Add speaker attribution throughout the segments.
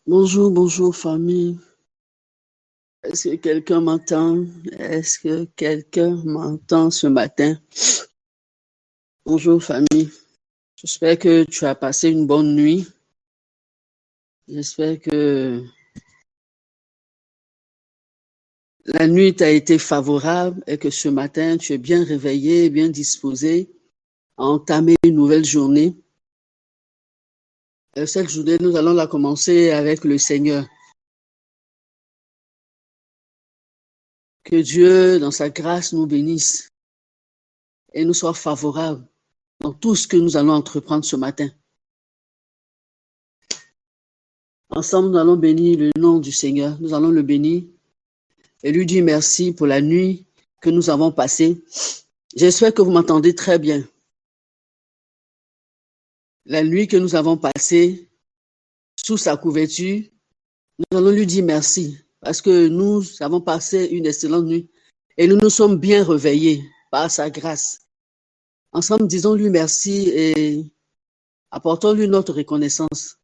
Speaker 1: Bonjour, bonjour famille. Est-ce que quelqu'un m'entend? Est-ce que quelqu'un m'entend ce matin? Bonjour famille. J'espère que tu as passé une bonne nuit. J'espère que la nuit t'a été favorable et que ce matin tu es bien réveillé, bien disposé à entamer une nouvelle journée. Cette journée, nous allons la commencer avec le Seigneur. Que Dieu, dans sa grâce, nous bénisse et nous soit favorable dans tout ce que nous allons entreprendre ce matin. Ensemble, nous allons bénir le nom du Seigneur. Nous allons le bénir et lui dire merci pour la nuit que nous avons passée. J'espère que vous m'entendez très bien. La nuit que nous avons passée sous sa couverture, nous allons lui dire merci parce que nous avons passé une excellente nuit et nous nous sommes bien réveillés par sa grâce. Ensemble, disons-lui merci et apportons-lui notre reconnaissance.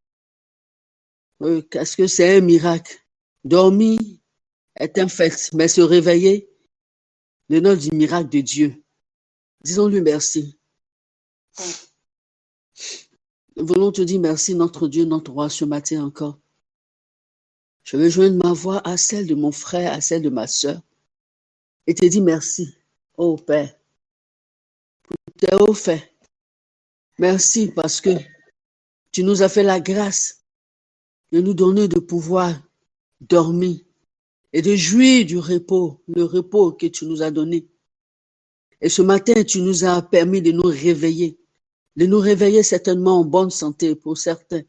Speaker 1: Parce que c'est un miracle. Dormir est un fait, mais se réveiller, le nom du miracle de Dieu. Disons-lui merci. Nous voulons te dire merci, notre Dieu, notre roi, ce matin encore. Je veux joindre ma voix à celle de mon frère, à celle de ma sœur, et te dire merci, ô Père, pour tes hauts faits. Merci parce que tu nous as fait la grâce de nous donner de pouvoir dormir et de jouir du repos, le repos que tu nous as donné. Et ce matin, tu nous as permis de nous réveiller certainement en bonne santé pour certains,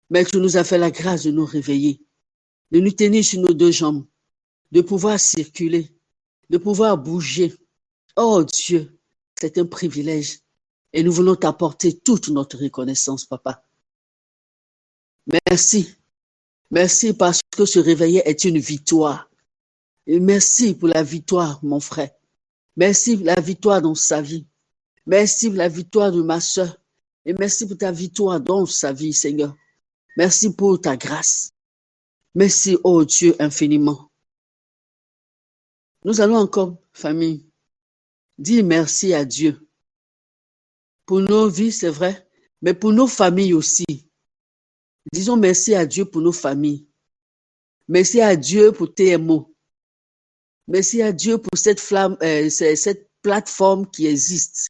Speaker 1: mais tu nous as fait la grâce de nous réveiller, de nous tenir sur nos deux jambes, de pouvoir circuler, de pouvoir bouger. Oh Dieu, c'est un privilège et nous voulons t'apporter toute notre reconnaissance, Papa. Merci. Merci parce que se réveiller est une victoire. Et merci pour la victoire, mon frère. Merci pour la victoire dans sa vie. Merci pour la victoire de ma soeur. Et merci pour ta victoire dans sa vie, Seigneur. Merci pour ta grâce. Merci, oh Dieu, infiniment. Nous allons encore, famille, dire merci à Dieu pour nos vies, c'est vrai, mais pour nos familles aussi. Disons merci à Dieu pour nos familles. Merci à Dieu pour TMO. Merci à Dieu pour cette cette plateforme qui existe.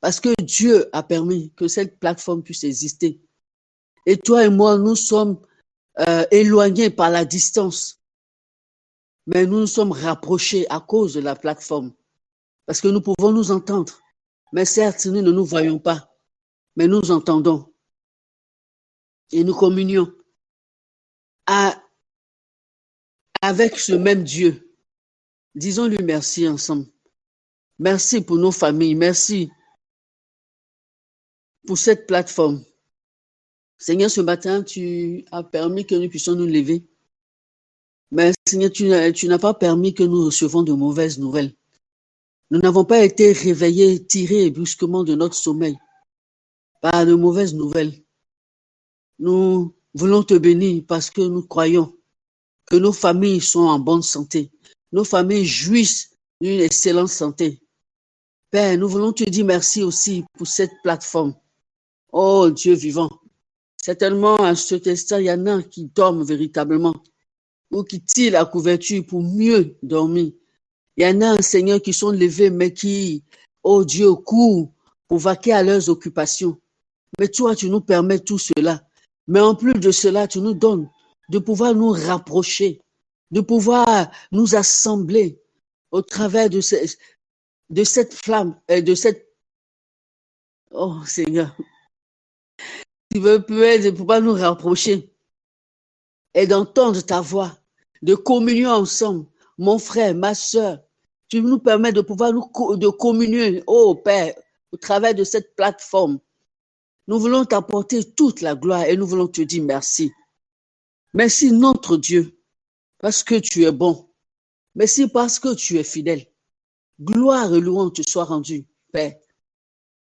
Speaker 1: Parce que Dieu a permis que cette plateforme puisse exister. Et toi et moi, nous sommes éloignés par la distance. Mais nous nous sommes rapprochés à cause de la plateforme. Parce que nous pouvons nous entendre. Mais certes, nous ne nous voyons pas. Mais nous entendons. Et nous communions avec ce même Dieu. Disons-lui merci ensemble. Merci pour nos familles. Merci pour cette plateforme. Seigneur, ce matin, tu as permis que nous puissions nous lever. Mais Seigneur, tu n'as pas permis que nous recevons de mauvaises nouvelles. Nous n'avons pas été réveillés, tirés brusquement de notre sommeil par de mauvaises nouvelles. Nous voulons te bénir parce que nous croyons que nos familles sont en bonne santé. Nos familles jouissent d'une excellente santé. Père, nous voulons te dire merci aussi pour cette plateforme. Oh Dieu vivant, certainement à cet instant, il y en a qui dorment véritablement ou qui tirent la couverture pour mieux dormir. Il y en a, Seigneur, qui sont levés, mais qui, oh Dieu, courent pour vaquer à leurs occupations. Mais toi, tu nous permets tout cela. Mais en plus de cela, tu nous donnes de pouvoir nous rapprocher, de pouvoir nous assembler au travers de cette flamme, de cette... Oh Seigneur, tu veux de pouvoir nous rapprocher et d'entendre ta voix, de communier ensemble, mon frère, ma soeur. Tu nous permets de pouvoir de communier, oh Père, au travers de cette plateforme. Nous voulons t'apporter toute la gloire et nous voulons te dire merci. Merci notre Dieu, parce que tu es bon. Merci parce que tu es fidèle. Gloire et louange te soient rendues, Père,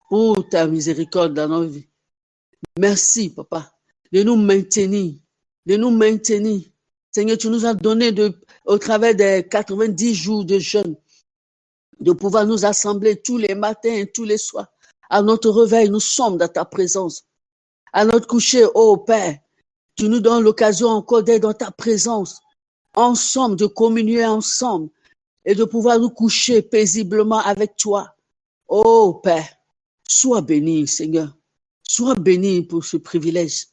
Speaker 1: pour ta miséricorde dans nos vies. Merci, Papa. de nous maintenir, de nous maintenir. Seigneur, tu nous as donné au travers des 90 jours de jeûne, de pouvoir nous assembler tous les matins et tous les soirs. À notre réveil, nous sommes dans ta présence. À notre coucher, ô Père, tu nous donnes l'occasion encore d'être dans ta présence, ensemble, de communier ensemble et de pouvoir nous coucher paisiblement avec toi. Ô Père, sois béni, Seigneur. Sois béni pour ce privilège.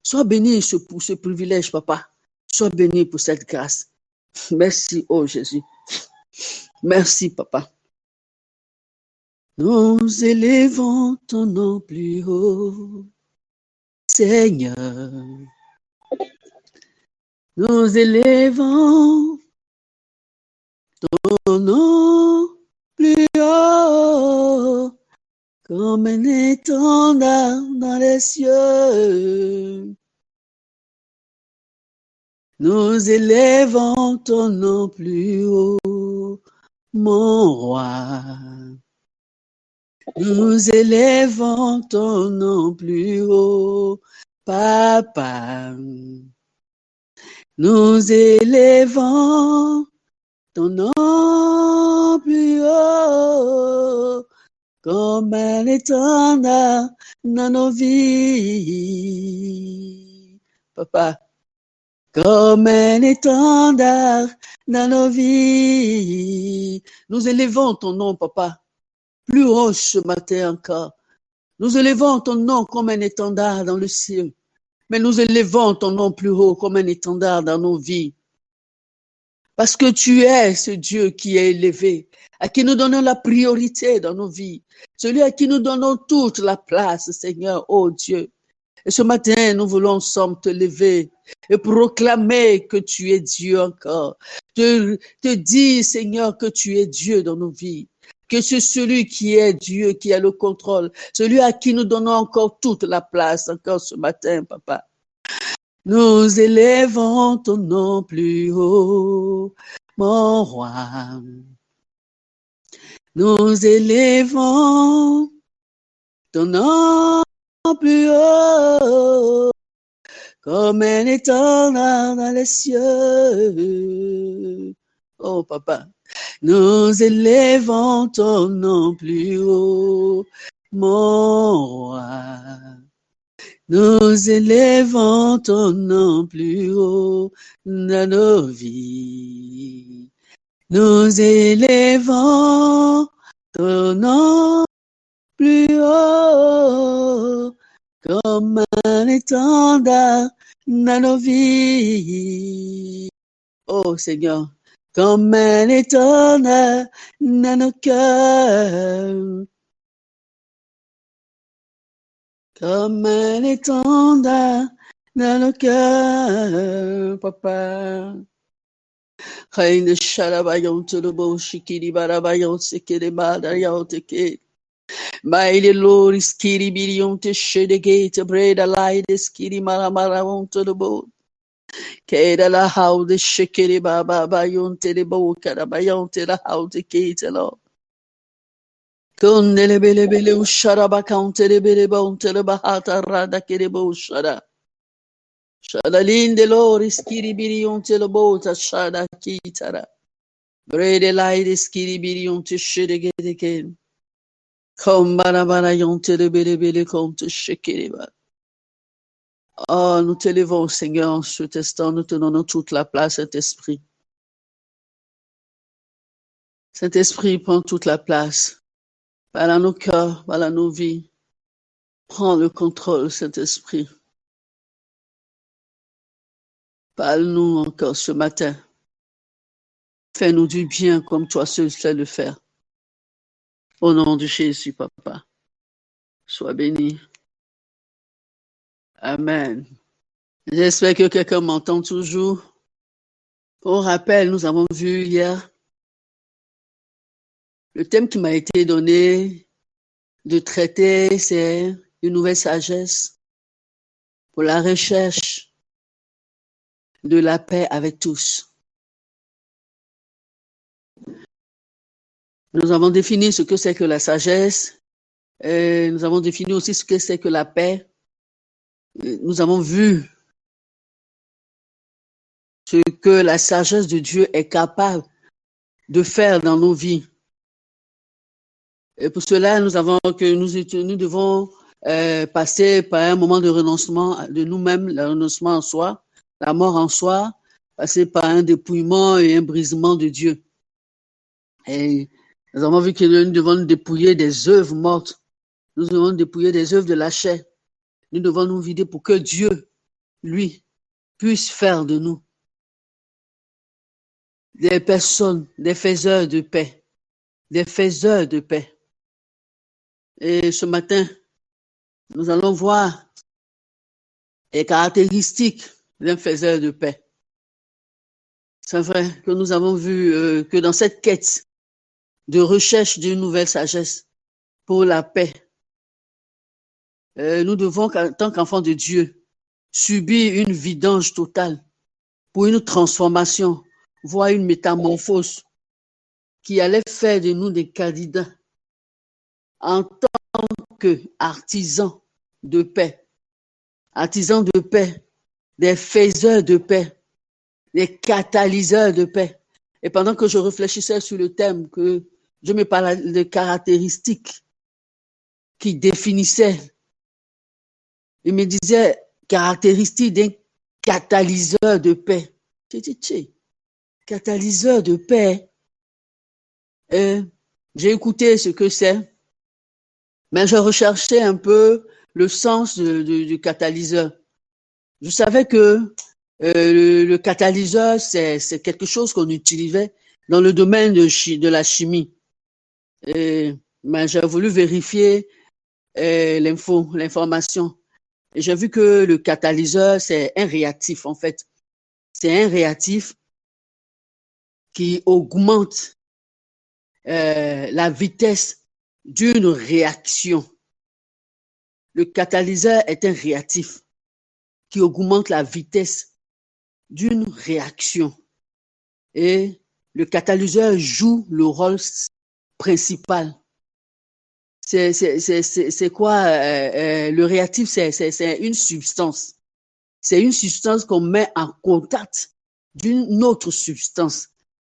Speaker 1: Sois béni pour ce privilège, Papa. Sois béni pour cette grâce. Merci, oh Jésus. Merci, Papa. Nous élevons ton nom plus haut, Seigneur. Nous élevons ton nom plus haut, comme un étendard dans les cieux. Nous élevons ton nom plus haut, mon roi. Nous élevons ton nom plus haut, Papa. Nous élevons ton nom plus haut, comme un étendard dans nos vies. Papa, comme un étendard dans nos vies. Nous élevons ton nom, Papa, plus haut ce matin encore. Nous élevons ton nom comme un étendard dans le ciel. Mais nous élevons ton nom plus haut comme un étendard dans nos vies. Parce que tu es ce Dieu qui est élevé, à qui nous donnons la priorité dans nos vies. Celui à qui nous donnons toute la place, Seigneur, oh Dieu. Et ce matin, nous voulons ensemble te lever et proclamer que tu es Dieu encore. Te dire, Seigneur, que tu es Dieu dans nos vies. Que c'est celui qui est Dieu, qui a le contrôle. Celui à qui nous donnons encore toute la place, encore ce matin, Papa. Nous élevons ton nom plus haut, mon roi. Nous élevons ton nom plus haut, comme un étendard dans les cieux. Oh, Papa. Nous élevons ton nom plus haut, mon roi. Nous élevons ton nom plus haut dans nos vies. Nous élevons ton nom plus haut, comme un étendard dans nos vies. Oh Seigneur, comme un étendard dans nos cœurs. Comme un étendard dans nos cœurs, Papa. Reine Sharabayon to the Boshikiri Barabayon Sekiri Badayon Teke. Mighty Lord is Kiri Birion to shed the gate, bread a light is Kiri Maramaraon to the boat. Keda la how the Shikiri Baba Bayon to the boat, Karabayon to the how the gate, Lord. Kondele bele bele ushara bakante bele bonte bahata rada kerebo ushara. Shada linde lori skiri birionte lo bota shada kitara. Brede laide skiri birionte shede gedeken. Kombara bara yonte bele bele konte shekeriba. Oh, nous te levons, Seigneur, en ce instant, nous te donnons toute la place, Saint-Esprit. Saint-Esprit, prends toute la place. Voilà nos cœurs, voilà nos vies. Prends le contrôle, Saint-Esprit. Parle-nous encore ce matin. Fais-nous du bien comme toi seul sais le faire. Au nom de Jésus, Papa. Sois béni. Amen. J'espère que quelqu'un m'entend toujours. Pour rappel, nous avons vu hier le thème qui m'a été donné de traiter, c'est une nouvelle sagesse pour la recherche de la paix avec tous. Nous avons défini ce que c'est que la sagesse. Et nous avons défini aussi ce que c'est que la paix. Nous avons vu ce que la sagesse de Dieu est capable de faire dans nos vies. Et pour cela, nous devons passer par un moment de renoncement de nous-mêmes, le renoncement en soi, la mort en soi, passer par un dépouillement et un brisement de Dieu. Et nous avons vu que nous devons nous dépouiller des œuvres mortes. Nous devons nous dépouiller des œuvres de la chair. Nous devons nous vider pour que Dieu, lui, puisse faire de nous des personnes, des faiseurs de paix, des faiseurs de paix. Et ce matin, nous allons voir les caractéristiques d'un faiseur de paix. C'est vrai que nous avons vu que dans cette quête de recherche d'une nouvelle sagesse pour la paix, nous devons, en tant qu'enfants de Dieu, subir une vidange totale pour une transformation, voire une métamorphose qui allait faire de nous des candidats en tant qu'artisans de paix, artisans de paix, des faiseurs de paix, des catalyseurs de paix. Et pendant que je réfléchissais sur le thème, que je me parlais de caractéristiques qui définissaient, il me disait caractéristiques d'un catalyseur de paix. J'ai dit, catalyseur de paix. J'ai écouté ce que c'est, mais je recherchais un peu le sens du catalyseur. Je savais que le catalyseur, c'est quelque chose qu'on utilisait dans le domaine de la chimie. Mais j'ai voulu vérifier l'information. Et j'ai vu que le catalyseur, c'est un réactif, en fait. C'est un réactif qui augmente la vitesse d'une réaction. Le catalyseur est un réactif qui augmente la vitesse d'une réaction. Et le catalyseur joue le rôle principal. C'est quoi le réactif? C'est une substance. C'est une substance qu'on met en contact d'une autre substance.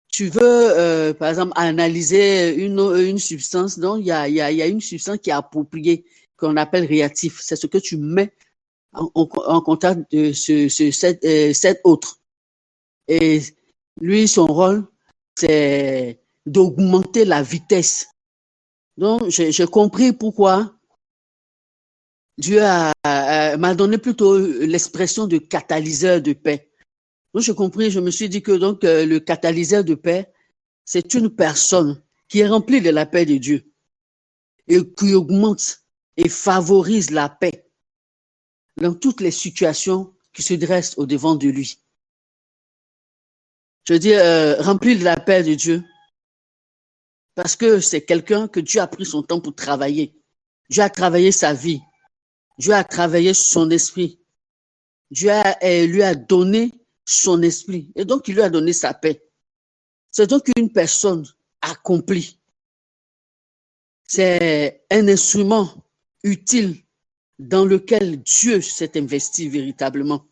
Speaker 1: Tu veux, par exemple, analyser une substance, donc il y a une substance qui est appropriée, qu'on appelle réactif. C'est ce que tu mets en contact de cette autre. Et lui, son rôle, c'est d'augmenter la vitesse. Donc, j'ai compris pourquoi Dieu m'a donné plutôt l'expression de catalyseur de paix. Donc, j'ai compris, je me suis dit que donc le catalyseur de paix, c'est une personne qui est remplie de la paix de Dieu et qui augmente et favorise la paix dans toutes les situations qui se dressent au devant de lui. Je veux dire, rempli de la paix de Dieu, parce que c'est quelqu'un que Dieu a pris son temps pour travailler. Dieu a travaillé sa vie. Dieu a travaillé son esprit. Dieu lui a donné son esprit. Et donc, il lui a donné sa paix. C'est donc une personne accomplie. C'est un instrument utile dans lequel Dieu s'est investi véritablement.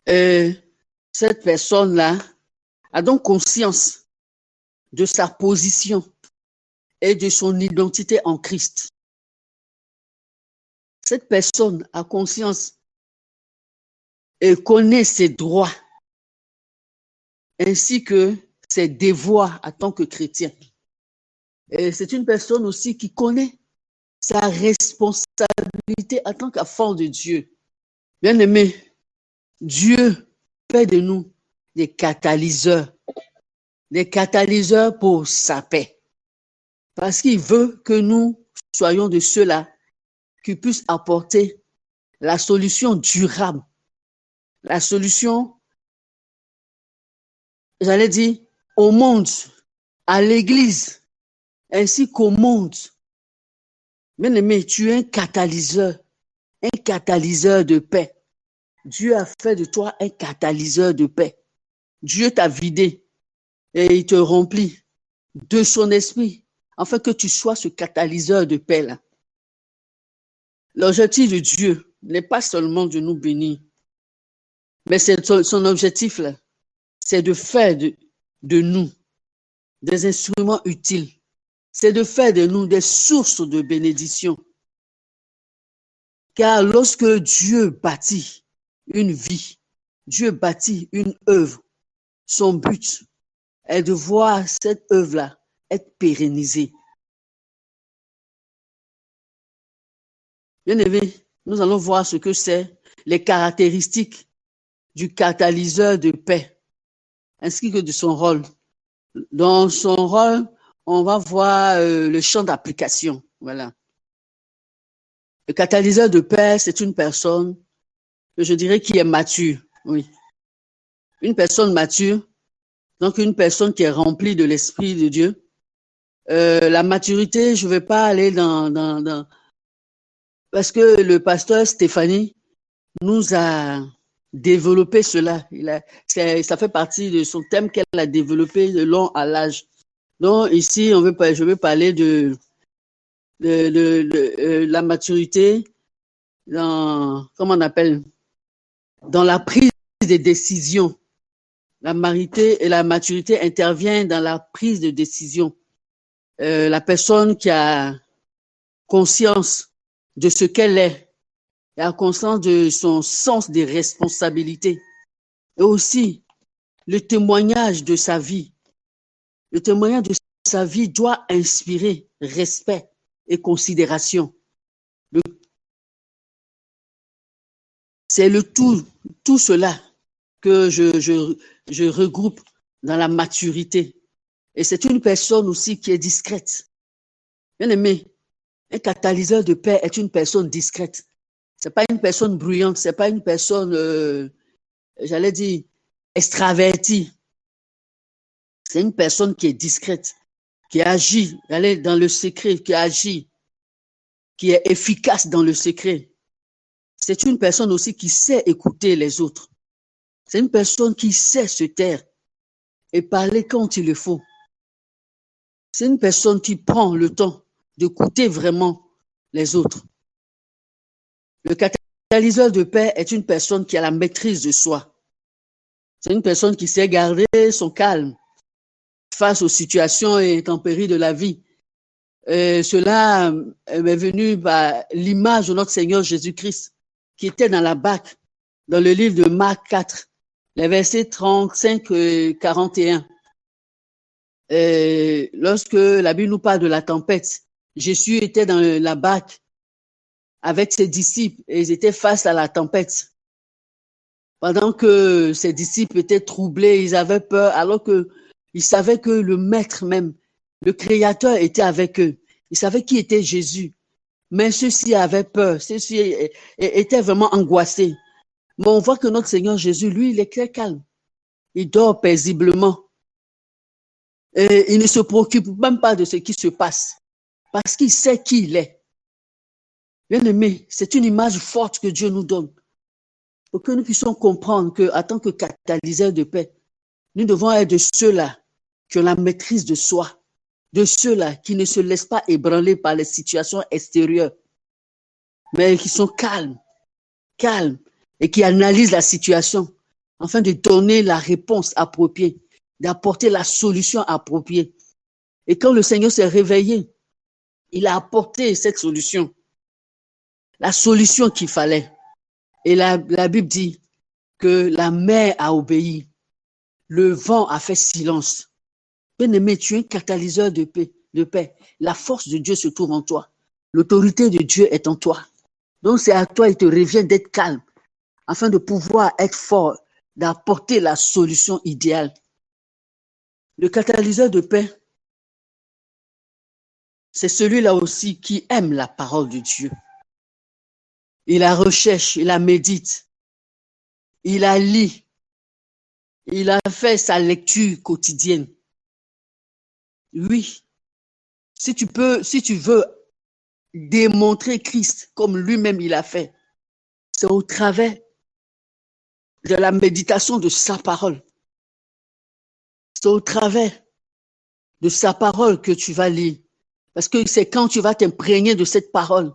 Speaker 1: Cette personne-là a donc conscience de sa position et de son identité en Christ. Cette personne a conscience et connaît ses droits ainsi que ses devoirs en tant que chrétien. Et c'est une personne aussi qui connaît sa responsabilité en tant qu'enfant de Dieu. Bien-aimé, Dieu fait de nous des catalyseurs pour sa paix. Parce qu'il veut que nous soyons de ceux-là qui puissent apporter la solution durable, la solution, j'allais dire, au monde, à l'Église, ainsi qu'au monde. Bien-aimé, tu es un catalyseur de paix. Dieu a fait de toi un catalyseur de paix. Dieu t'a vidé et il te remplit de son esprit, afin que tu sois ce catalyseur de paix-là. L'objectif de Dieu n'est pas seulement de nous bénir, mais c'est son objectif là, c'est de faire de nous des instruments utiles. C'est de faire de nous des sources de bénédiction. Car lorsque Dieu bâtit une vie, Dieu bâtit une œuvre, son but est de voir cette œuvre-là être pérennisée. Bien aimé, nous allons voir ce que c'est, les caractéristiques du catalyseur de paix, ainsi que de son rôle. Dans son rôle, on va voir le champ d'application. Voilà. Le catalyseur de paix, c'est une personne, je dirais, qui est mature. Oui. Une personne mature, donc une personne qui est remplie de l'Esprit de Dieu. La maturité, je ne vais pas aller dans... Parce que le pasteur Stéphanie nous a développé cela. Ça fait partie de son thème qu'elle a développé de long à l'âge. Donc ici, je veux parler de la maturité comment on appelle, dans la prise des décisions. La maturité intervient dans la prise de décision. La personne qui a conscience de ce qu'elle est, et a conscience de son sens des responsabilités, et aussi le témoignage de sa vie. Le témoignage de sa vie doit inspirer respect et considération. C'est tout cela que je regroupe dans la maturité. Et c'est une personne aussi qui est discrète. Bien aimé, un catalyseur de paix est une personne discrète. Ce n'est pas une personne bruyante, ce n'est pas une personne, j'allais dire, extravertie. C'est une personne qui est discrète, qui agit, dans le secret, qui agit, qui est efficace dans le secret. C'est une personne aussi qui sait écouter les autres. C'est une personne qui sait se taire et parler quand il le faut. C'est une personne qui prend le temps d'écouter vraiment les autres. Le catalyseur de paix est une personne qui a la maîtrise de soi. C'est une personne qui sait garder son calme face aux situations et intempéries de la vie. Cela m'est venu par l'image de notre Seigneur Jésus-Christ qui était dans la barque, dans le livre de Marc 4, les versets 35 et 41. Lorsque la Bible nous parle de la tempête, Jésus était dans la barque avec ses disciples et ils étaient face à la tempête. Pendant que ses disciples étaient troublés, ils avaient peur, alors qu'ils savaient que le Maître même, le Créateur était avec eux. Ils savaient qui était Jésus. Mais ceux-ci avaient peur, ceux-ci étaient vraiment angoissés. Mais on voit que notre Seigneur Jésus, lui, il est très calme. Il dort paisiblement. Et il ne se préoccupe même pas de ce qui se passe, parce qu'il sait qui il est. Bien aimé, c'est une image forte que Dieu nous donne, pour que nous puissions comprendre qu'en tant que catalyseur de paix, nous devons être de ceux-là qui ont la maîtrise de soi, de ceux-là qui ne se laissent pas ébranler par les situations extérieures, mais qui sont calmes, et qui analysent la situation afin de donner la réponse appropriée, d'apporter la solution appropriée. Et quand le Seigneur s'est réveillé, il a apporté cette solution, la solution qu'il fallait. Et la Bible dit que la mer a obéi, le vent a fait silence. Bien-aimé, tu es un catalyseur de paix. La force de Dieu se trouve en toi. L'autorité de Dieu est en toi. Donc c'est à toi, il te revient d'être calme afin de pouvoir être fort, d'apporter la solution idéale. Le catalyseur de paix, c'est celui-là aussi qui aime la parole de Dieu. Il la recherche, il la médite, il la lit, il a fait sa lecture quotidienne. Oui, si tu veux démontrer Christ comme lui-même il a fait, c'est au travers de la méditation de sa parole. C'est au travers de sa parole que tu vas lire. Parce que c'est quand tu vas t'imprégner de cette parole,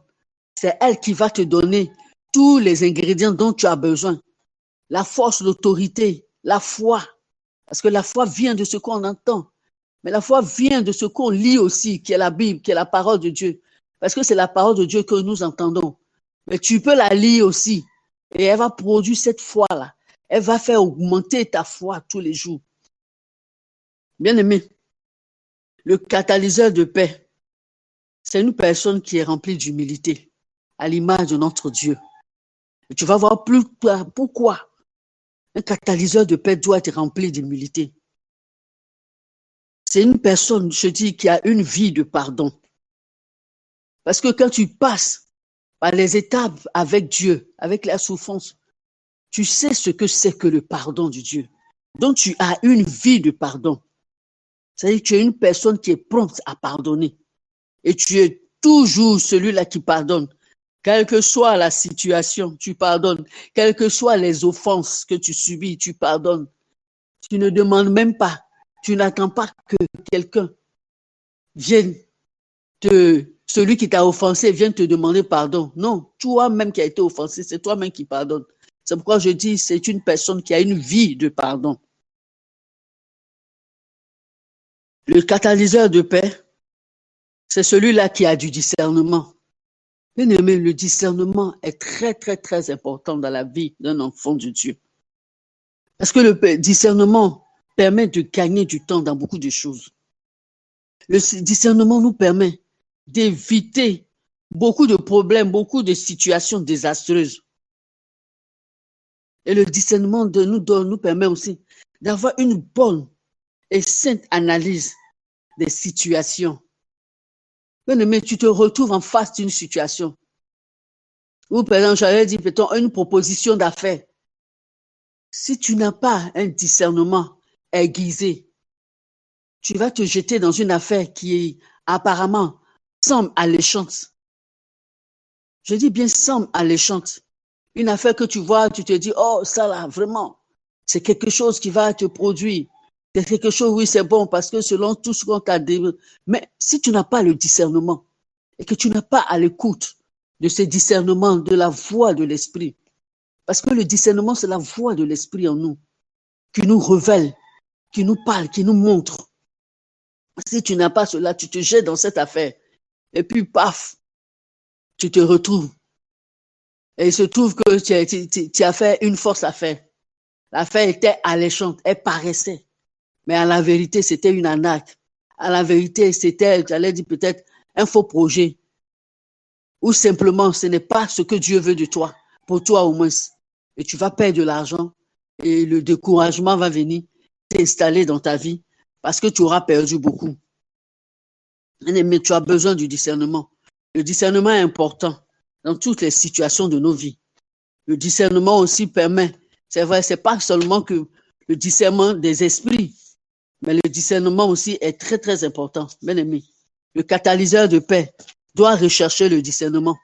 Speaker 1: C'est elle qui va te donner tous les ingrédients dont tu as besoin. La force, l'autorité, la foi. Parce que la foi vient de ce qu'on entend. Mais la foi vient de ce qu'on lit aussi, qui est la Bible, qui est la parole de Dieu. Parce que c'est la parole de Dieu que nous entendons. Mais tu peux la lire aussi. Et elle va produire cette foi-là. Elle va faire augmenter ta foi tous les jours. Bien-aimé, le catalyseur de paix, c'est une personne qui est remplie d'humilité, à l'image de notre Dieu. Et tu vas voir plus pourquoi un catalyseur de paix doit être rempli d'humilité. C'est une personne, je dis, qui a une vie de pardon. Parce que quand tu passes par les étapes avec Dieu, avec la souffrance, tu sais ce que c'est que le pardon de Dieu. Donc tu as une vie de pardon. C'est-à-dire que tu es une personne qui est prompte à pardonner. Et tu es toujours celui-là qui pardonne. Quelle que soit la situation, tu pardonnes. Quelles que soient les offenses que tu subis, tu pardonnes. Tu ne demandes même pas. Tu n'attends pas que quelqu'un vienne celui qui t'a offensé vienne te demander pardon. Non, toi-même qui as été offensé, c'est toi-même qui pardonne. C'est pourquoi je dis, c'est une personne qui a une vie de pardon. Le catalyseur de paix, c'est celui-là qui a du discernement. Bien aimé, le discernement est très, très, très important dans la vie d'un enfant de Dieu. Parce que le discernement permet de gagner du temps dans beaucoup de choses. Le discernement nous permet d'éviter beaucoup de problèmes, beaucoup de situations désastreuses. Et le discernement nous permet aussi d'avoir une bonne et sainte analyse des situations. Mais tu te retrouves en face d'une situation où, par exemple, j'allais dire, peut-être une proposition d'affaires. Si tu n'as pas un discernement aiguisé, tu vas te jeter dans une affaire qui apparemment semble alléchante. Je dis bien semble alléchante. Une affaire que tu vois, tu te dis, oh, ça là, vraiment, c'est quelque chose qui va te produire. C'est quelque chose, oui, c'est bon, parce que selon tout ce qu'on t'a dit. Mais si tu n'as pas le discernement et que tu n'as pas à l'écoute de ce discernement, de la voix de l'esprit, parce que le discernement, c'est la voix de l'esprit en nous, qui nous révèle, qui nous parle, qui nous montre. Si tu n'as pas cela, tu te jettes dans cette affaire. Et puis, paf, tu te retrouves. Et il se trouve que tu as fait une fausse affaire. L'affaire était alléchante, elle paraissait. Mais à la vérité, c'était une arnaque. À la vérité, c'était, j'allais dire peut-être, un faux projet. Ou simplement, ce n'est pas ce que Dieu veut de toi, pour toi au moins. Et tu vas perdre de l'argent et le découragement va venir t'installer dans ta vie parce que tu auras perdu beaucoup. Mais tu as besoin du discernement. Le discernement est important dans toutes les situations de nos vies. Le discernement aussi permet, c'est vrai, c'est pas seulement que le discernement des esprits, mais le discernement aussi est très, très important. Bien aimé, le catalyseur de paix doit rechercher le discernement.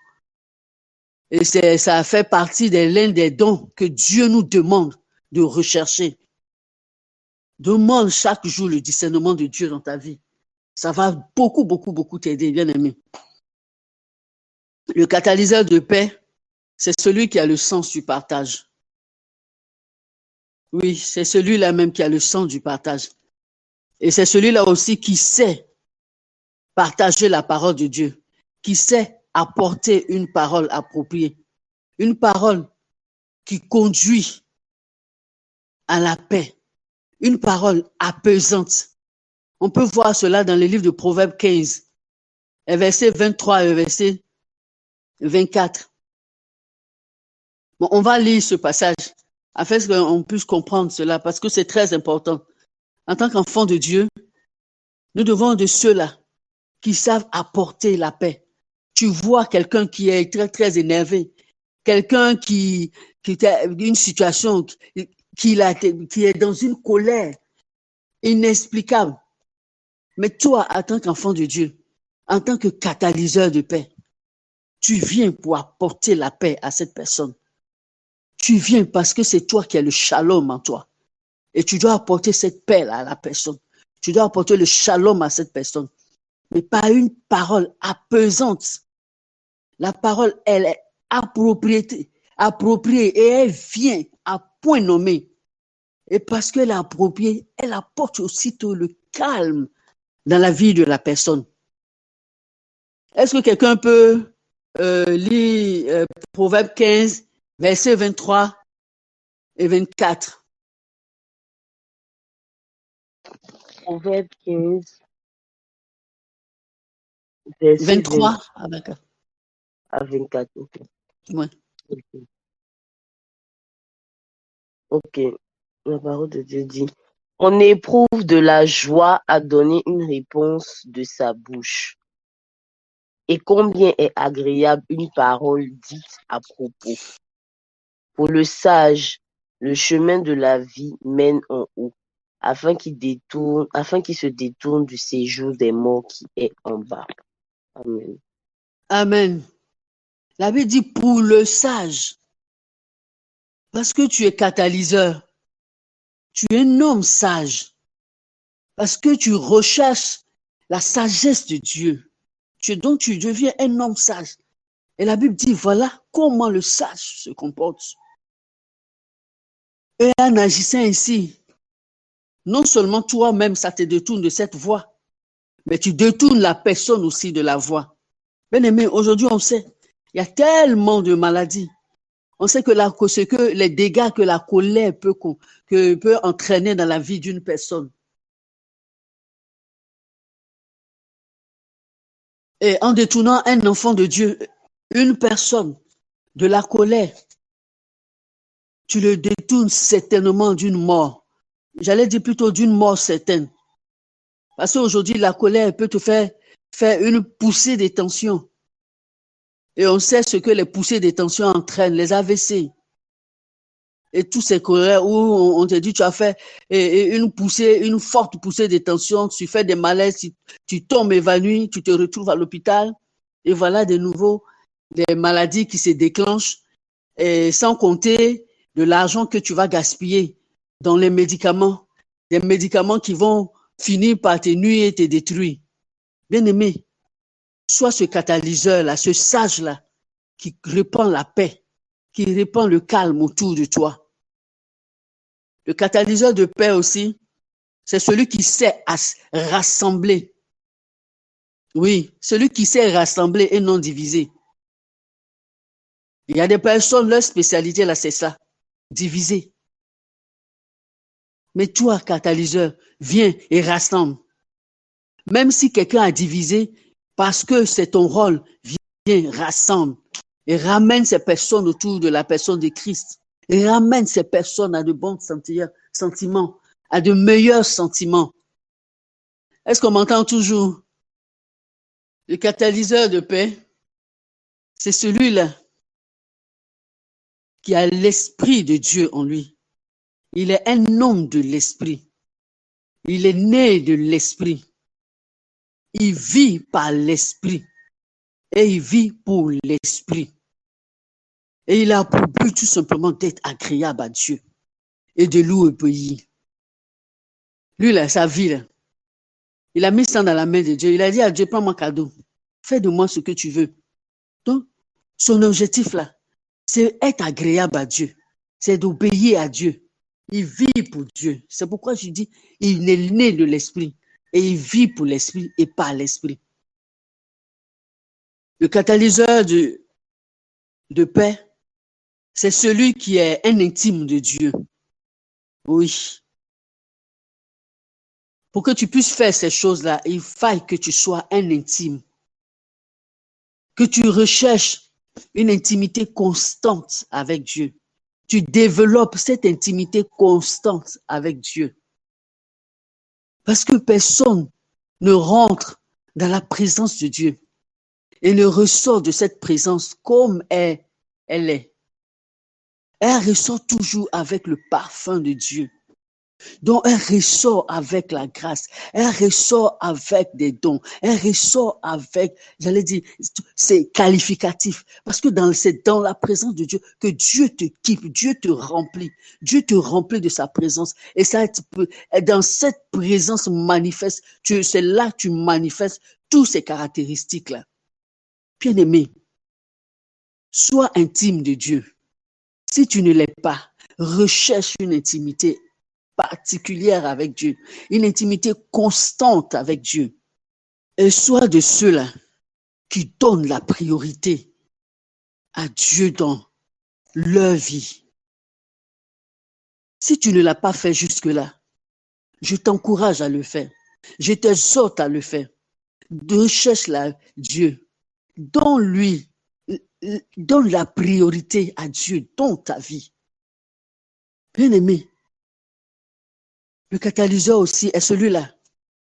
Speaker 1: Et ça fait partie de l'un des dons que Dieu nous demande de rechercher. Demande chaque jour le discernement de Dieu dans ta vie. Ça va beaucoup, beaucoup, beaucoup t'aider, bien aimé. Le catalyseur de paix, c'est celui qui a le sens du partage. Oui, c'est celui-là même qui a le sens du partage. Et c'est celui-là aussi qui sait partager la parole de Dieu, qui sait apporter une parole appropriée, une parole qui conduit à la paix, une parole apaisante. On peut voir cela dans le livre de Proverbes 15, verset 23 et verset 24. Bon, on va lire ce passage afin qu'on puisse comprendre cela parce que c'est très important. En tant qu'enfant de Dieu, nous devons de ceux-là qui savent apporter la paix. Tu vois quelqu'un qui est très, très énervé, quelqu'un qui a une situation, qui est dans une colère inexplicable. Mais toi, en tant qu'enfant de Dieu, en tant que catalyseur de paix, tu viens pour apporter la paix à cette personne. Tu viens parce que c'est toi qui as le shalom en toi. Et tu dois apporter cette paix à la personne. Tu dois apporter le shalom à cette personne. Mais pas une parole apaisante. La parole, elle est appropriée et elle vient à point nommé. Et parce qu'elle est appropriée, elle apporte aussitôt le calme dans la vie de la personne. Est-ce que quelqu'un peut lire Proverbe 15, versets 23 et 24?
Speaker 2: Proverbe 15, verset
Speaker 1: 23 à 24.
Speaker 2: à 24. Ok.
Speaker 1: Ouais.
Speaker 2: Ok. La parole de Dieu dit, on éprouve de la joie à donner une réponse de sa bouche. Et combien est agréable une parole dite à propos. Pour le sage, le chemin de la vie mène en haut, afin qu'il se détourne du séjour des morts qui est en bas. Amen.
Speaker 1: Amen. La Bible dit pour le sage, parce que tu es catalyseur, tu es un homme sage, parce que tu recherches la sagesse de Dieu. Donc tu deviens un homme sage. Et la Bible dit, voilà comment le sage se comporte. Et en agissant ainsi, non seulement toi-même, ça te détourne de cette voie, mais tu détournes la personne aussi de la voie. Bien aimé, aujourd'hui, on sait, il y a tellement de maladies. On sait que les dégâts que la colère peut entraîner dans la vie d'une personne. Et en détournant un enfant de Dieu, une personne de la colère, tu le détournes certainement d'une mort. J'allais dire plutôt d'une mort certaine. Parce qu'aujourd'hui, la colère peut te faire une poussée des tensions. Et on sait ce que les poussées des tensions entraînent, les AVC. Et tous ces colères où on te dit tu as fait une forte poussée des tensions, tu fais des malaises, tu tombes évanoui, tu te retrouves à l'hôpital. Et voilà de nouveau des maladies qui se déclenchent, et sans compter de l'argent que tu vas gaspiller dans les médicaments. Des médicaments qui vont finir par te nuire et te détruire. Bien-aimé, sois ce catalyseur-là, ce sage-là, qui répand la paix, qui répand le calme autour de toi. Le catalyseur de paix aussi, c'est celui qui sait rassembler. Oui, celui qui sait rassembler et non diviser. Il y a des personnes, leur spécialité là, c'est ça, diviser. Mais toi, catalyseur, viens et rassemble. Même si quelqu'un a divisé, parce que c'est ton rôle, viens, rassemble et ramène ces personnes autour de la personne de Christ. Et ramène ces personnes à de bons sentiments, à de meilleurs sentiments. Est-ce qu'on m'entend toujours? Le catalyseur de paix, c'est celui-là qui a l'esprit de Dieu en lui. Il est un homme de l'esprit. Il est né de l'esprit. Il vit par l'esprit. Et il vit pour l'esprit. Et il a pour but tout simplement d'être agréable à Dieu et de l'obéir. Lui, là, sa vie, là, il a mis ça dans la main de Dieu. Il a dit à Dieu, prends mon cadeau. Fais de moi ce que tu veux. Donc, son objectif, là, c'est être agréable à Dieu. C'est d'obéir à Dieu. Il vit pour Dieu. C'est pourquoi je dis, il est né de l'esprit. Et il vit pour l'esprit et par l'esprit. Le catalyseur de paix, c'est celui qui est un intime de Dieu. Oui. Pour que tu puisses faire ces choses-là, il faille que tu sois un intime. Que tu recherches une intimité constante avec Dieu. Tu développes cette intimité constante avec Dieu. Parce que personne ne rentre dans la présence de Dieu et ne ressort de cette présence comme elle est. Elle ressort toujours avec le parfum de Dieu. Donc, elle ressort avec la grâce, elle ressort avec des dons, elle ressort avec, j'allais dire, c'est qualificatif. Parce que c'est dans la présence de Dieu que Dieu te kiffe, Dieu te remplit de sa présence. Et ça, dans cette présence manifeste, c'est là que tu manifestes toutes ces caractéristiques-là. Bien-aimé, Sois intime de Dieu. Si tu ne l'es pas, recherche une intimité particulière avec Dieu, une intimité constante avec Dieu. Et sois de ceux-là qui donnent la priorité à Dieu dans leur vie. Si tu ne l'as pas fait jusque-là, je t'encourage à le faire. Je t'exhorte à le faire. Recherche Dieu. Donne-lui, donne la priorité à Dieu dans ta vie. Bien-aimé, le catalyseur aussi est celui-là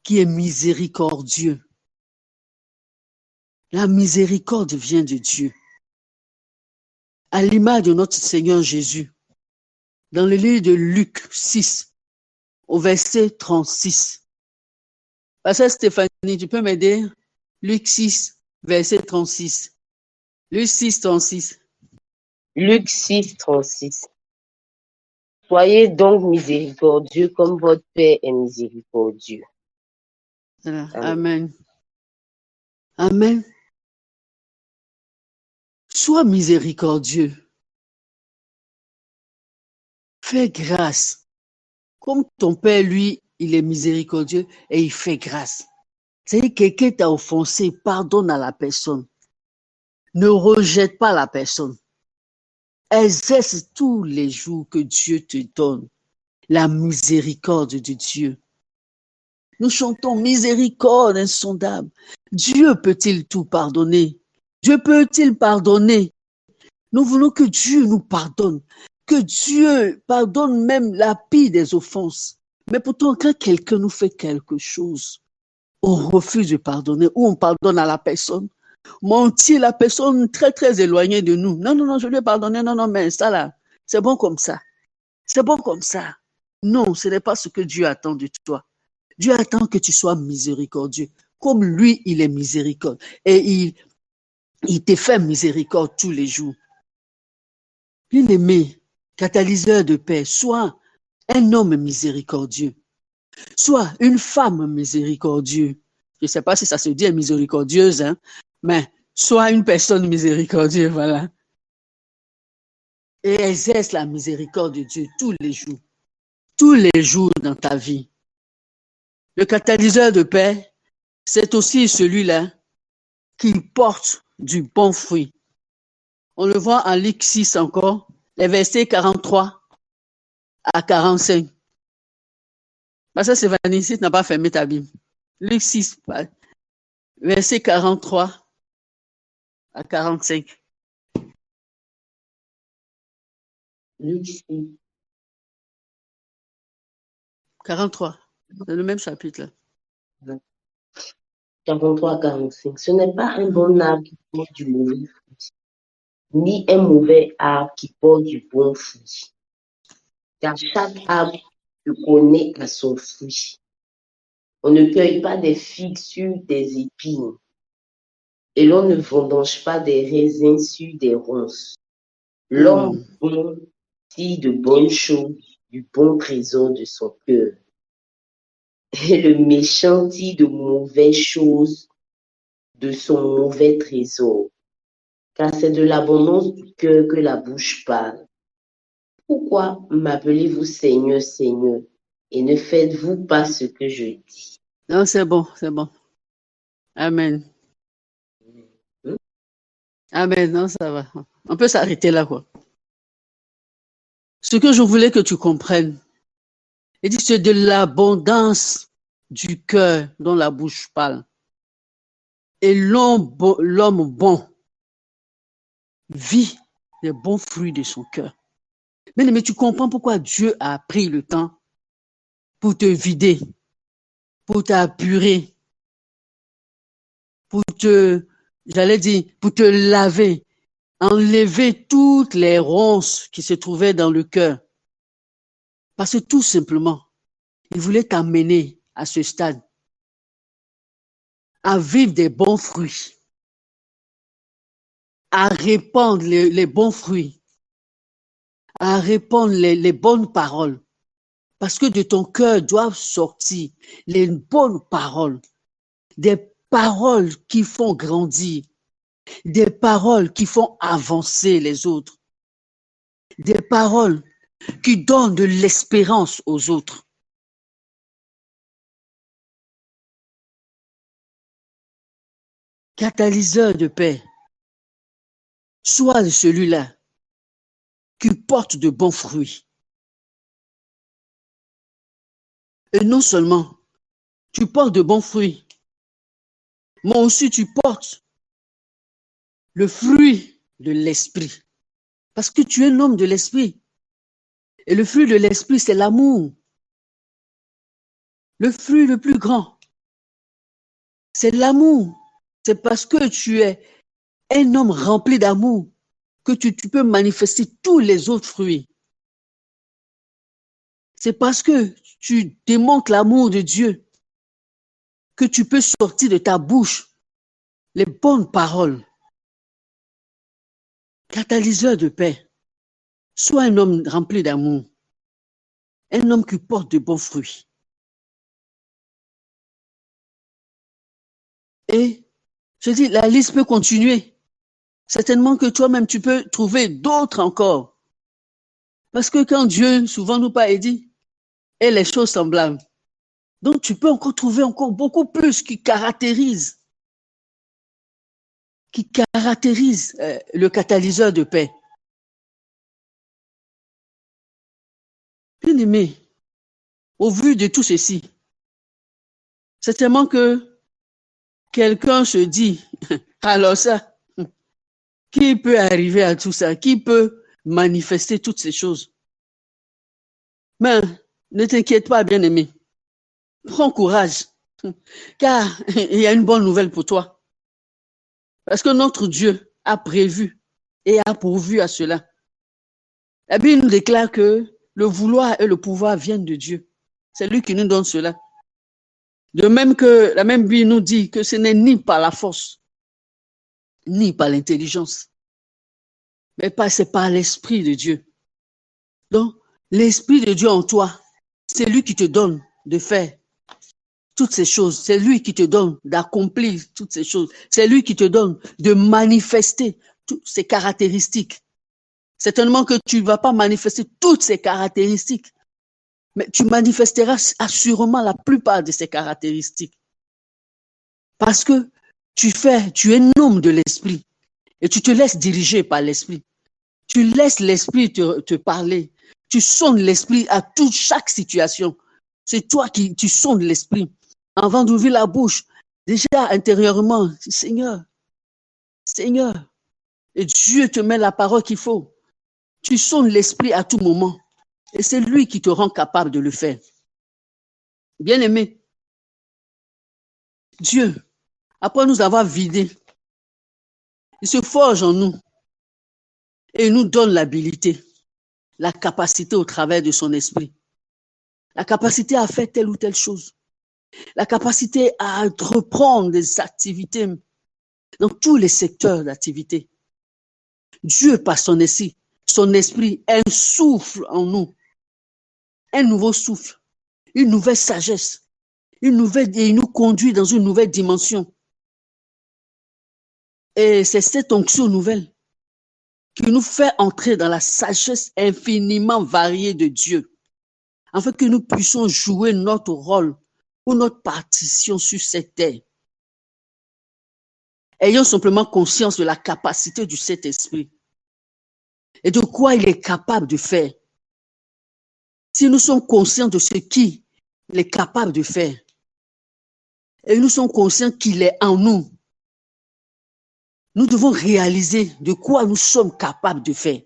Speaker 1: qui est miséricordieux. La miséricorde vient de Dieu. À l'image de notre Seigneur Jésus, dans le livre de Luc 6, au verset 36. Pasteur Stéphanie, tu peux m'aider? Luc 6, verset 36. Luc 6, 36.
Speaker 2: Luc 6, 36. Soyez donc miséricordieux comme votre Père est miséricordieux.
Speaker 1: Voilà. Amen. Amen. Sois miséricordieux. Fais grâce. Comme ton Père, lui, il est miséricordieux et il fait grâce. C'est-à-dire que quelqu'un t'a offensé, pardonne à la personne. Ne rejette pas la personne. Exerce tous les jours que Dieu te donne la miséricorde de Dieu. Nous chantons miséricorde insondable. Dieu peut-il tout pardonner? Dieu peut-il pardonner? Nous voulons que Dieu nous pardonne, que Dieu pardonne même la pire des offenses. Mais pourtant, quand quelqu'un nous fait quelque chose, on refuse de pardonner ou on pardonne à la personne. Mentir la personne très, très éloignée de nous. Non, non, non, je lui ai pardonné. Non, non, mais ça là, c'est bon comme ça. C'est bon comme ça. Non, ce n'est pas ce que Dieu attend de toi. Dieu attend que tu sois miséricordieux. Comme lui, il est miséricorde. Et il te fait miséricorde tous les jours. Bien-aimé, catalyseur de paix, sois un homme miséricordieux. Sois une femme miséricordieuse. Je ne sais pas si ça se dit miséricordieuse, hein, mais sois une personne miséricordieuse, voilà. Et exerce la miséricorde de Dieu tous les jours dans ta vie. Le catalyseur de paix, c'est aussi celui-là qui porte du bon fruit. On le voit en Luc 6 encore, les versets 43 à 45. Parce que Stéphanie, si tu n'as pas fermé ta Bible. Luc 6, versets 43 à 45.
Speaker 2: Luc 6.
Speaker 1: 43. C'est le même chapitre là.
Speaker 2: 43 à 45. Ce n'est pas un bon arbre qui porte du mauvais fruit, ni un mauvais arbre qui porte du bon fruit. Car chaque arbre se connaît à son fruit. On ne cueille pas des figues sur des épines, et l'on ne vendange pas des raisins sur des ronces. L'homme bon tire de bonnes choses du bon trésor de son cœur, et le méchant tire de mauvaises choses de son mauvais trésor. Car c'est de l'abondance du cœur que la bouche parle. Pourquoi m'appelez-vous Seigneur, Seigneur, et ne faites-vous pas ce que je dis?
Speaker 1: Non, c'est bon, c'est bon. Amen. Amen, non, ça va. On peut s'arrêter là, quoi. Ce que je voulais que tu comprennes, il dit c'est de l'abondance du cœur dont la bouche parle. Et l'homme bon vit les bons fruits de son cœur. Mais tu comprends pourquoi Dieu a pris le temps pour te vider, pour t'apurer, pour pour te laver, enlever toutes les ronces qui se trouvaient dans le cœur. Parce que tout simplement, il voulait t'amener à ce stade, à vivre des bons fruits, à répandre les bons fruits, à répandre les bonnes paroles. Parce que de ton cœur doivent sortir les bonnes paroles, des paroles qui font grandir, des paroles qui font avancer les autres, des paroles qui donnent de l'espérance aux autres. Catalyseur de paix, sois celui-là qui porte de bons fruits. Et non seulement tu portes de bons fruits, mais aussi tu portes le fruit de l'esprit. Parce que tu es un homme de l'esprit. Et le fruit de l'esprit, c'est l'amour. Le fruit le plus grand, c'est l'amour. C'est parce que tu es un homme rempli d'amour que tu peux manifester tous les autres fruits. C'est parce que tu démontres l'amour de Dieu que tu peux sortir de ta bouche les bonnes paroles. Catalyseur de paix, sois un homme rempli d'amour, un homme qui porte de bons fruits. Et je dis, la liste peut continuer. Certainement que toi-même, tu peux trouver d'autres encore. Parce que quand Dieu, souvent nous parle, il dit, et les choses semblables. Donc, tu peux encore trouver encore beaucoup plus qui caractérise le catalyseur de paix. Bien aimé, au vu de tout ceci, certainement que quelqu'un se dit, alors ça, qui peut arriver à tout ça? Qui peut manifester toutes ces choses? Mais ne t'inquiète pas, bien-aimé. Prends courage, car il y a une bonne nouvelle pour toi. Parce que notre Dieu a prévu et a pourvu à cela. La Bible nous déclare que le vouloir et le pouvoir viennent de Dieu. C'est lui qui nous donne cela. De même que la même Bible nous dit que ce n'est ni par la force, ni par l'intelligence, mais c'est par l'Esprit de Dieu. Donc, l'Esprit de Dieu en toi, c'est lui qui te donne de faire toutes ces choses. C'est lui qui te donne d'accomplir toutes ces choses. C'est lui qui te donne de manifester toutes ces caractéristiques. Certainement que tu ne vas pas manifester toutes ces caractéristiques, mais tu manifesteras assurément la plupart de ces caractéristiques. Parce que tu es un homme de l'esprit et tu te laisses diriger par l'esprit. Tu laisses l'esprit te parler. Tu sondes l'esprit à chaque situation. C'est toi qui tu sondes l'esprit. Avant d'ouvrir la bouche, déjà intérieurement, Seigneur, Seigneur, et Dieu te met la parole qu'il faut. Tu sondes l'esprit à tout moment. Et c'est lui qui te rend capable de le faire. Bien-aimé, Dieu, après nous avoir vidés, il se forge en nous et il nous donne l'habilité, la capacité au travers de son esprit, la capacité à faire telle ou telle chose, la capacité à reprendre des activités dans tous les secteurs d'activité. Dieu, par son esprit, un souffle en nous, un nouveau souffle, une nouvelle sagesse, et il nous conduit dans une nouvelle dimension. Et c'est cette onction nouvelle qui nous fait entrer dans la sagesse infiniment variée de Dieu, afin que nous puissions jouer notre rôle ou notre partition sur cette terre. Ayons simplement conscience de la capacité du Saint-Esprit et de quoi il est capable de faire. Si nous sommes conscients de ce qu'il est capable de faire, et nous sommes conscients qu'il est en nous, nous devons réaliser de quoi nous sommes capables de faire.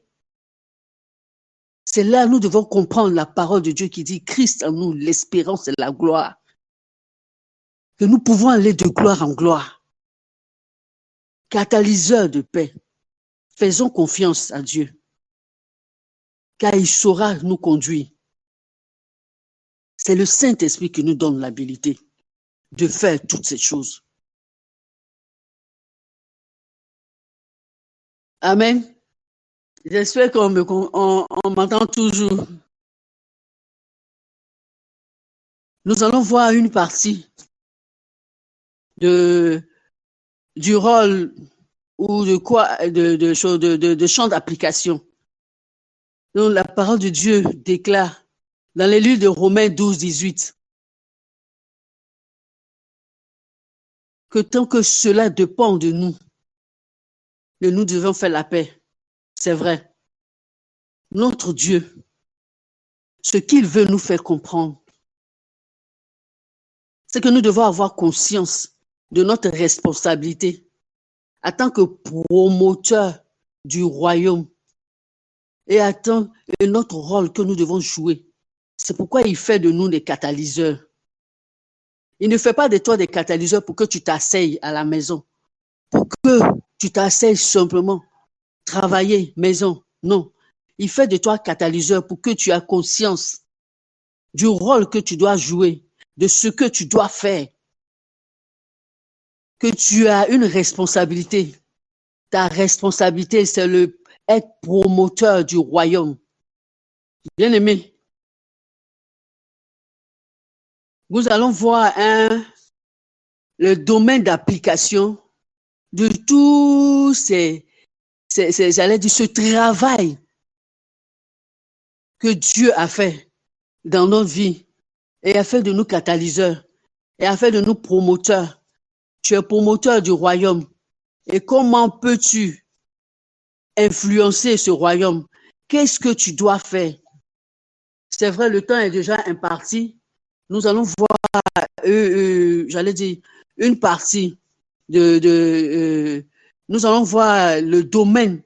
Speaker 1: C'est là que nous devons comprendre la parole de Dieu qui dit Christ en nous, l'espérance et la gloire. Que nous pouvons aller de gloire en gloire. Catalyseur de paix. Faisons confiance à Dieu, car il saura nous conduire. C'est le Saint-Esprit qui nous donne l'habilité de faire toutes ces choses. Amen. J'espère qu'on m'entend toujours. Nous allons voir une partie du rôle ou de quoi, de champ d'application. Donc, la parole de Dieu déclare dans les livres de Romains 12, 18 que tant que cela dépend de nous devons faire la paix. C'est vrai. Notre Dieu, ce qu'il veut nous faire comprendre, c'est que nous devons avoir conscience de notre responsabilité en tant que promoteur du royaume et notre rôle que nous devons jouer. C'est pourquoi il fait de nous des catalyseurs. Il ne fait pas de toi des catalyseurs pour que tu t'asseyes à la maison, pour que tu t'asseyes simplement, travailler, maison. Non. Il fait de toi catalyseur pour que tu aies conscience du rôle que tu dois jouer, de ce que tu dois faire, que tu as une responsabilité. Ta responsabilité, c'est être promoteur du royaume. Bien-aimé, nous allons voir le domaine d'application de tout j'allais dire, ce travail que Dieu a fait dans notre vie et a fait de nous catalyseurs et a fait de nous promoteurs. Tu es promoteur du royaume. Et comment peux-tu influencer ce royaume? Qu'est-ce que tu dois faire? C'est vrai, le temps est déjà imparti. Nous allons voir, j'allais dire, une partie nous allons voir le domaine,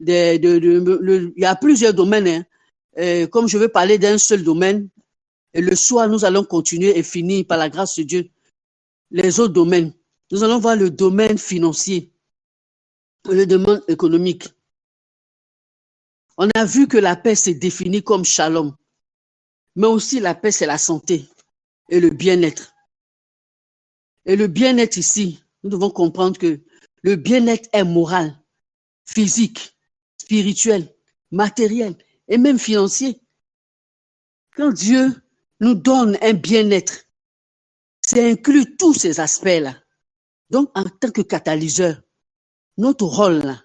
Speaker 1: il y a plusieurs domaines, hein. Comme je vais parler d'un seul domaine, et le soir, nous allons continuer et finir par la grâce de Dieu les autres domaines. Nous allons voir le domaine financier, le domaine économique. On a vu que la paix s'est définie comme shalom, mais aussi la paix, c'est la santé et le bien-être. Et le bien-être ici, nous devons comprendre que le bien-être est moral, physique, spirituel, matériel et même financier. Quand Dieu nous donne un bien-être, c'est inclus tous ces aspects-là. Donc, en tant que catalyseur, notre rôle, là,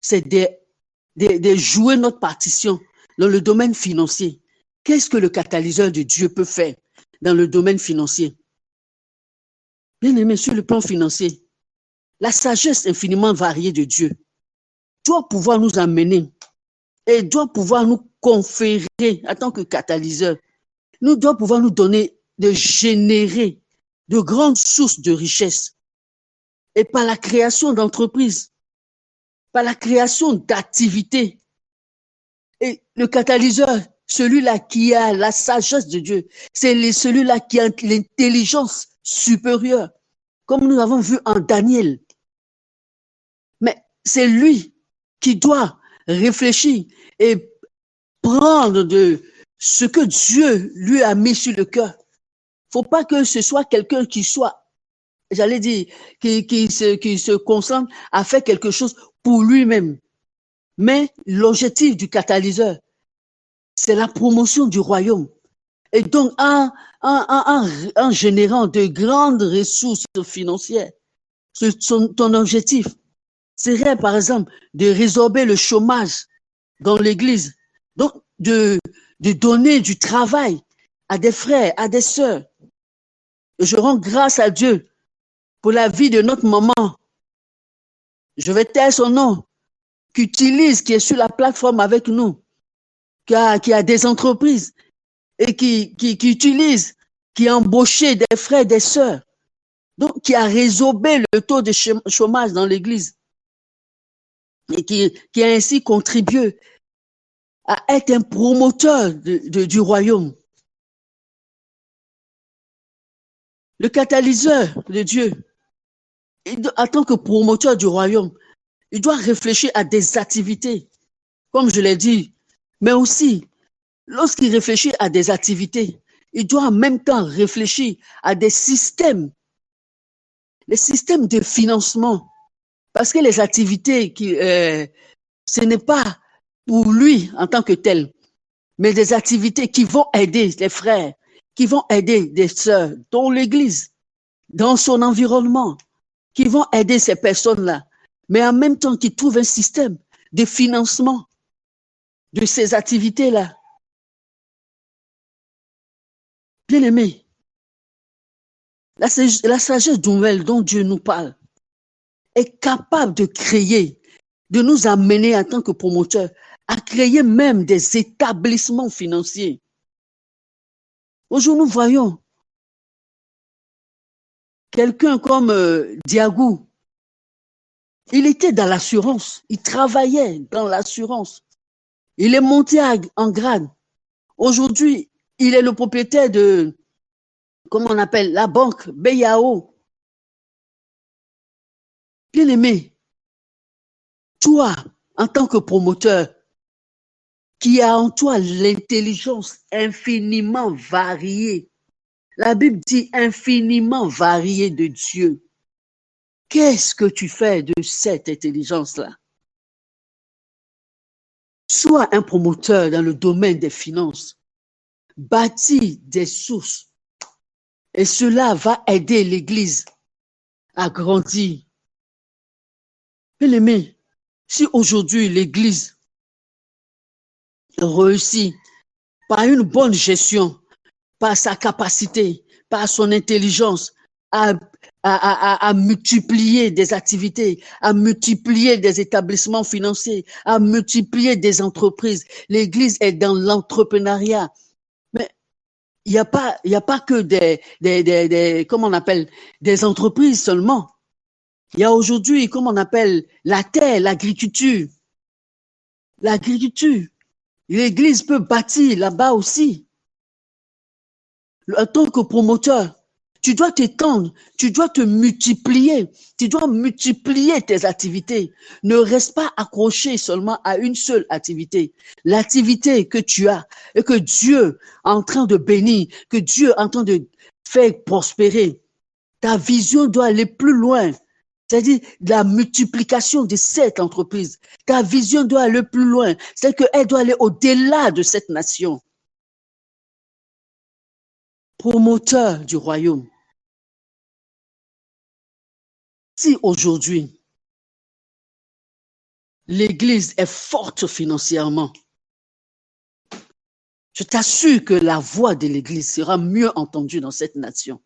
Speaker 1: c'est de jouer notre partition dans le domaine financier. Qu'est-ce que le catalyseur de Dieu peut faire dans le domaine financier? Bien aimé, sur le plan financier, la sagesse infiniment variée de Dieu doit pouvoir nous amener et doit pouvoir nous conférer en tant que catalyseur, doit pouvoir nous donner, de générer de grandes sources de richesse. Et par la création d'entreprises, par la création d'activités. Et le catalyseur, celui-là qui a la sagesse de Dieu, c'est celui-là qui a l'intelligence supérieure, comme nous avons vu en Daniel. Mais c'est lui qui doit réfléchir et prendre de ce que Dieu lui a mis sur le cœur. Faut pas que ce soit quelqu'un qui soit, j'allais dire, qui se concentre à faire quelque chose pour lui-même. Mais l'objectif du catalyseur, c'est la promotion du royaume. Et donc, en générant de grandes ressources financières, ton objectif serait, par exemple, de résorber le chômage dans l'Église. Donc, de donner du travail à des frères, à des sœurs. Et je rends grâce à Dieu pour la vie de notre maman. Je vais taire son nom, qui est sur la plateforme avec nous, qui a des entreprises et qui utilise, qui a embauché des frères, des sœurs, donc qui a résorbé le taux de chômage dans l'Église et qui a ainsi contribué à être un promoteur du royaume. Le catalyseur de Dieu, en tant que promoteur du royaume, il doit réfléchir à des activités, comme je l'ai dit, mais aussi, lorsqu'il réfléchit à des activités, il doit en même temps réfléchir à des systèmes, les systèmes de financement, parce que les activités, ce n'est pas pour lui en tant que tel, mais des activités qui vont aider les frères, qui vont aider des sœurs dans l'Église, dans son environnement, qui vont aider ces personnes-là mais en même temps qu'il trouve un système de financement de ces activités-là. Bien-aimé, la sagesse nouvelle dont Dieu nous parle est capable de créer, de nous amener en tant que promoteurs à créer même des établissements financiers. Aujourd'hui, nous voyons quelqu'un comme Diagou. Il était dans l'assurance, il travaillait dans l'assurance. Il est monté en grade. Aujourd'hui, il est le propriétaire de, comment on appelle, la banque BAO. Bien-aimé, toi, en tant que promoteur, qui a en toi l'intelligence infiniment variée, la Bible dit infiniment variée de Dieu. Qu'est-ce que tu fais de cette intelligence-là? Sois un promoteur dans le domaine des finances. Bâtis des sources. Et cela va aider l'Église à grandir. Bien-aimé, si aujourd'hui l'Église réussit par une bonne gestion, par sa capacité, par son intelligence à multiplier des activités, à multiplier des établissements financiers, à multiplier des entreprises. L'Église est dans l'entrepreneuriat. Mais il n'y a pas que comment on appelle, des entreprises seulement. Il y a aujourd'hui, comment on appelle, la terre, l'agriculture. L'agriculture. L'Église peut bâtir là-bas aussi. En tant que promoteur, tu dois t'étendre, tu dois te multiplier, tu dois multiplier tes activités. Ne reste pas accroché seulement à une seule activité. L'activité que tu as et que Dieu est en train de bénir, que Dieu est en train de faire prospérer, ta vision doit aller plus loin. C'est-à-dire la multiplication de cette entreprise. Ta vision doit aller plus loin. C'est-à-dire qu'elle doit aller au-delà de cette nation. Promoteur du royaume. Si aujourd'hui, l'Église est forte financièrement, je t'assure que la voix de l'Église sera mieux entendue dans cette nation.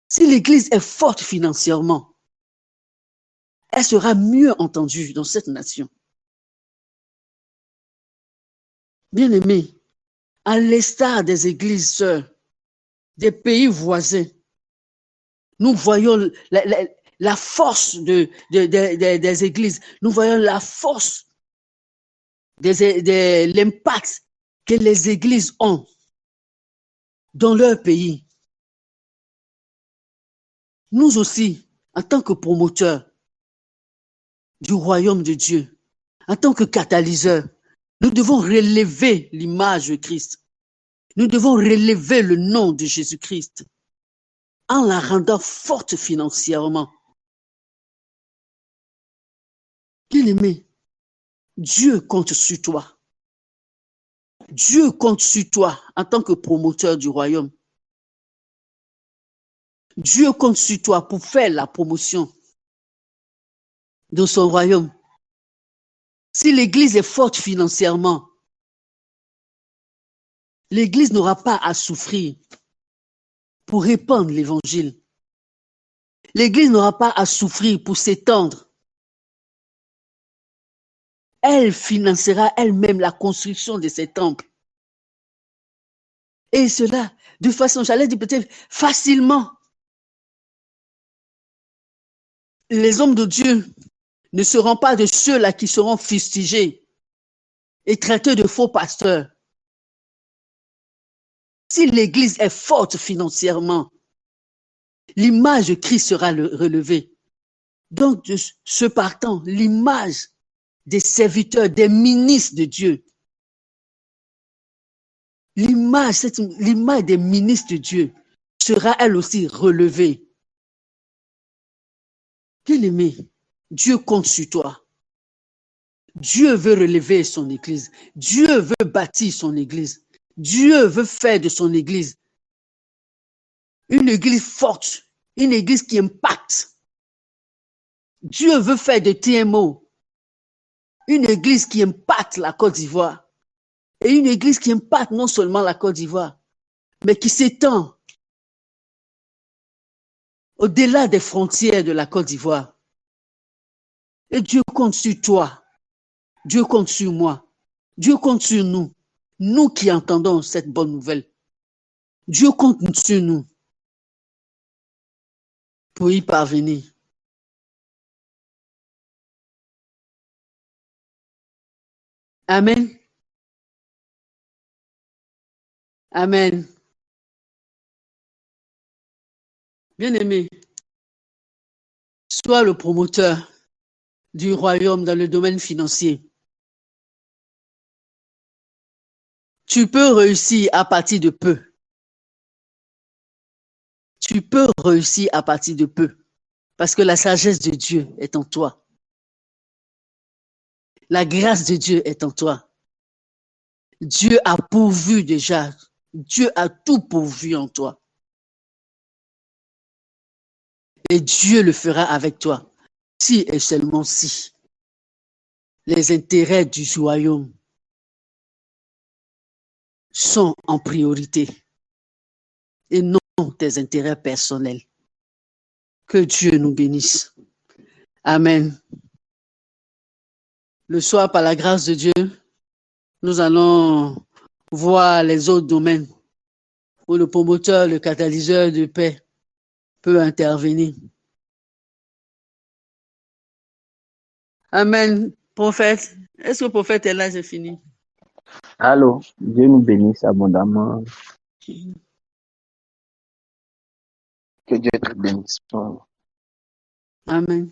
Speaker 1: Si l'Église est forte financièrement, elle sera mieux entendue dans cette nation. Bien-aimés, à l'instar des églises sœurs, des pays voisins, nous voyons la force des églises, nous voyons la force de l'impact que les églises ont dans leur pays. Nous aussi, en tant que promoteurs du royaume de Dieu, en tant que catalyseurs, nous devons relever l'image de Christ. Nous devons relever le nom de Jésus-Christ en la rendant forte financièrement. Bien-aimé, Dieu compte sur toi. Dieu compte sur toi en tant que promoteur du royaume. Dieu compte sur toi pour faire la promotion de son royaume. Si l'Église est forte financièrement, l'Église n'aura pas à souffrir pour répandre l'Évangile. L'Église n'aura pas à souffrir pour s'étendre. Elle financera elle-même la construction de ses temples. Et cela, de façon, j'allais dire peut-être facilement. Les hommes de Dieu ne seront pas de ceux-là qui seront fustigés et traités de faux pasteurs. Si l'Église est forte financièrement, l'image de Christ sera relevée. Donc, de ce partant, l'image des serviteurs, des ministres de Dieu, l'image des ministres de Dieu sera elle aussi relevée. Bien-aimé, Dieu compte sur toi. Dieu veut relever son Église. Dieu veut bâtir son Église. Dieu veut faire de son Église une Église forte, une Église qui impacte. Dieu veut faire de TMO une église qui impacte la Côte d'Ivoire. Et une église qui impacte non seulement la Côte d'Ivoire, mais qui s'étend au-delà des frontières de la Côte d'Ivoire. Et Dieu compte sur toi. Dieu compte sur moi. Dieu compte sur nous. Nous qui entendons cette bonne nouvelle. Dieu compte sur nous pour y parvenir. Amen. Amen. Bien-aimé, sois le promoteur du royaume dans le domaine financier. Tu peux réussir à partir de peu. Tu peux réussir à partir de peu. Parce que la sagesse de Dieu est en toi. La grâce de Dieu est en toi. Dieu a pourvu déjà. Dieu a tout pourvu en toi. Et Dieu le fera avec toi. Si et seulement si les intérêts du royaume sont en priorité et non tes intérêts personnels. Que Dieu nous bénisse. Amen. Le soir, par la grâce de Dieu, nous allons voir les autres domaines où le promoteur, le catalyseur de paix peut intervenir. Amen. Prophète, est-ce que le prophète est là? J'ai fini.
Speaker 3: Allô, Dieu nous bénisse abondamment. Que Dieu te bénisse.
Speaker 1: Amen.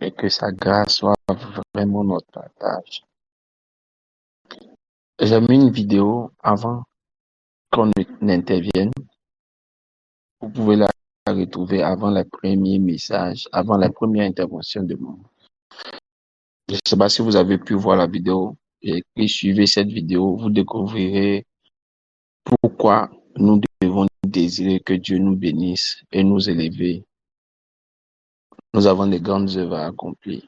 Speaker 3: Et que sa grâce soit vraiment notre partage. J'ai mis une vidéo avant qu'on n'intervienne. Vous pouvez la retrouver avant le premier message, avant la première intervention de moi. Je ne sais pas si vous avez pu voir la vidéo. Et puis suivez cette vidéo, vous découvrirez pourquoi nous devons désirer que Dieu nous bénisse et nous élever. Nous avons des grandes œuvres à accomplir.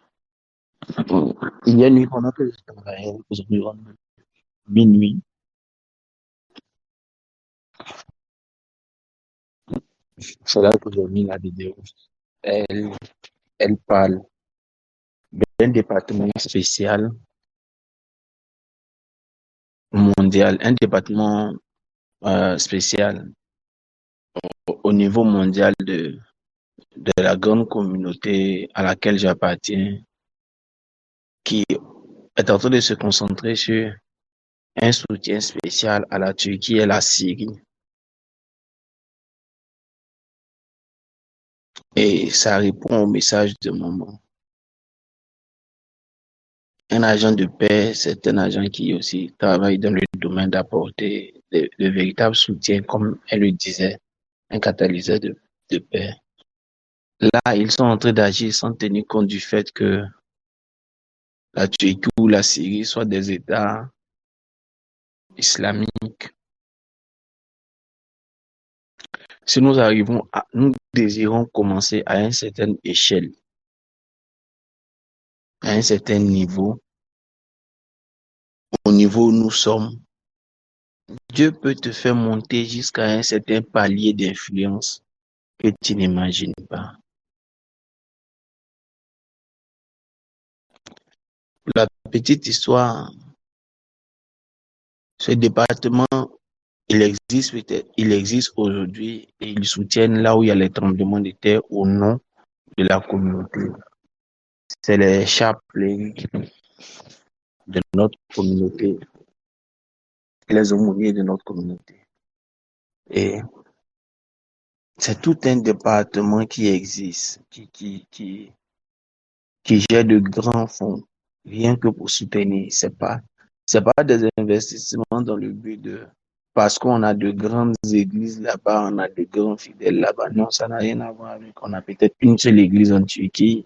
Speaker 3: Il y a une nuit pendant que je travaillais aux environs de minuit. C'est là que j'ai mis la vidéo. Elle parle d'un département spécial mondial, un département spécial au niveau mondial de la grande communauté à laquelle j'appartiens, qui est en train de se concentrer sur un soutien spécial à la Turquie et la Syrie. Et ça répond au message de maman. Un agent de paix, c'est un agent qui aussi travaille dans le domaine d'apporter le véritable soutien, comme elle le disait, un catalyseur de paix. Là, ils sont en train d'agir sans tenir compte du fait que la Turquie ou la Syrie soient des États islamiques. Si nous désirons commencer à une certaine échelle, à un certain niveau, au niveau où nous sommes, Dieu peut te faire monter jusqu'à un certain palier d'influence que tu n'imagines pas. La petite histoire, ce département, il existe aujourd'hui et ils soutiennent là où il y a les tremblements de terre au nom de la communauté. C'est les chapelleries de notre communauté, les aumôniers de notre communauté. Et c'est tout un département qui existe, qui gère de grands fonds, rien que pour soutenir. C'est pas des investissements dans le but de, parce qu'on a de grandes églises là-bas, on a de grands fidèles là-bas. Non, ça n'a rien à voir avec, on a peut-être une seule église en Turquie,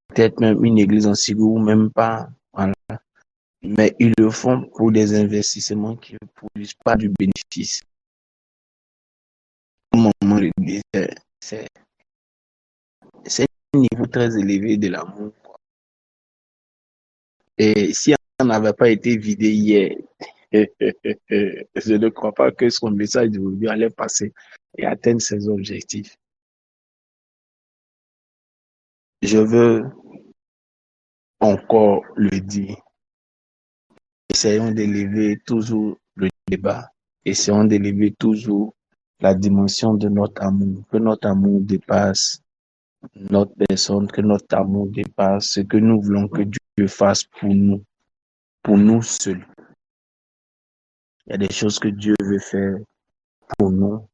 Speaker 3: peut-être même une église en Syrie ou même pas. Voilà. Mais ils le font pour des investissements qui ne produisent pas du bénéfice. maman le dit, c'est un niveau très élevé de l'amour. Et si on n'avait pas été vidé hier, je ne crois pas que son message d'aujourd'hui allait passer et atteindre ses objectifs. Je veux encore le dire. Essayons d'élever toujours le débat. Essayons d'élever toujours la dimension de notre amour. Que notre amour dépasse notre personne, que notre amour dépasse ce que nous voulons que Dieu fasse pour nous seuls. Il y a des choses que Dieu veut faire pour nous,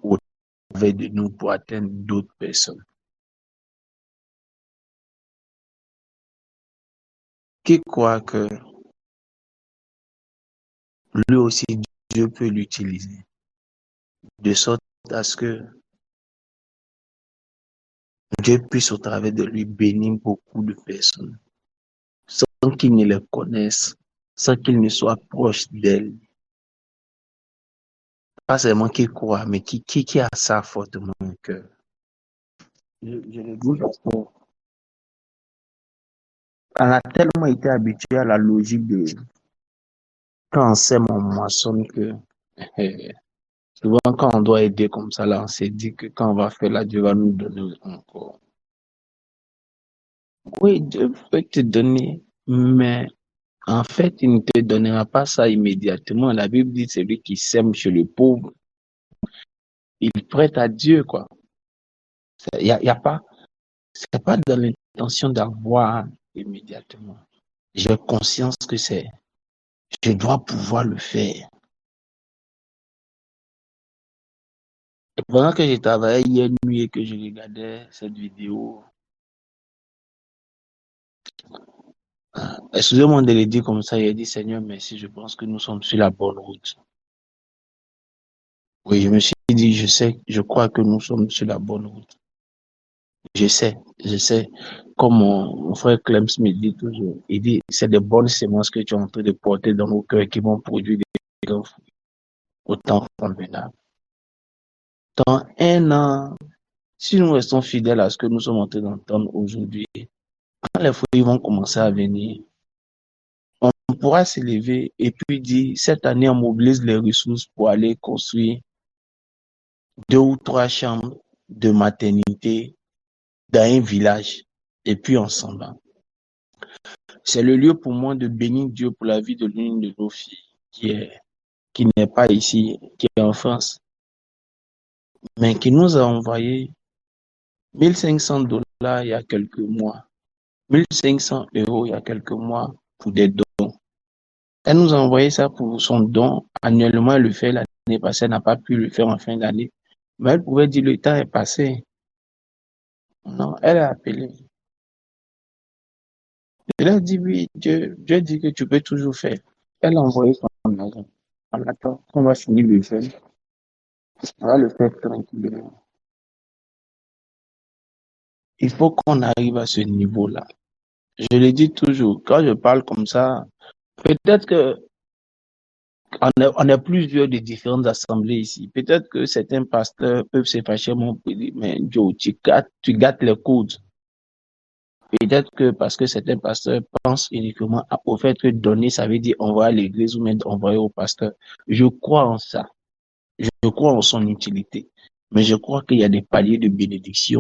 Speaker 3: au travers de nous, pour atteindre d'autres personnes. Qui croit que lui aussi, Dieu peut l'utiliser, de sorte à ce que Dieu puisse au travers de lui bénir beaucoup de personnes, sans qu'ils ne les connaissent, sans qu'ils ne soient proches d'elles. Pas seulement qui croit, mais qui a ça fortement au cœur. Je le dis parce qu'on a tellement été habitué à la logique de quand on sème, on moissonne que souvent quand on doit aider comme ça, là, on s'est dit que quand on va faire là, Dieu va nous donner encore. Oui, Dieu peut te donner, mais en fait, il ne te donnera pas ça immédiatement. La Bible dit celui qui sème chez le pauvre, il prête à Dieu, quoi. Y a pas, c'est pas dans l'intention d'avoir immédiatement. J'ai conscience que je dois pouvoir le faire. Et pendant que je travaillais hier nuit et que je regardais cette vidéo, excusez-moi de le dire comme ça, il a dit Seigneur, merci, je pense que nous sommes sur la bonne route. Oui, je me suis dit, je crois que nous sommes sur la bonne route. Je sais, comme mon frère Clems me dit toujours, il dit, c'est des bonnes semences que tu es en train de porter dans nos cœurs qui vont produire des grands fruits au temps convenable. Dans un an, si nous restons fidèles à ce que nous sommes en train d'entendre aujourd'hui, quand les fruits vont commencer à venir, on pourra s'élever et puis dire, cette année, on mobilise les ressources pour aller construire 2 ou 3 chambres de maternité dans un village et puis on s'en va. C'est le lieu pour moi de bénir Dieu pour la vie de l'une de nos filles qui n'est pas ici, qui est en France, mais qui nous a envoyé 1 500 $ il y a quelques mois, 1 500 € il y a quelques mois pour des dons. Elle nous a envoyé ça pour son don. Annuellement, elle le fait l'année passée, elle n'a pas pu le faire en fin d'année. Mais elle pouvait dire le temps est passé. Non, elle a appelé. Elle a dit oui, Dieu dit que tu peux toujours faire. Elle a envoyé son argent. On attend qu'on va finir le faire. On va le faire tranquillement. Il faut qu'on arrive à ce niveau-là. Je le dis toujours, quand je parle comme ça, peut-être que on est plusieurs de différentes assemblées ici. Peut-être que certains pasteurs peuvent se fâcher pour dire, mais Joe, tu gâtes les codes. Peut-être que parce que certains pasteurs pensent uniquement au fait que donner, ça veut dire envoyer à l'église ou même envoyer au pasteur. Je crois en ça. Je crois en son utilité. Mais je crois qu'il y a des paliers de bénédiction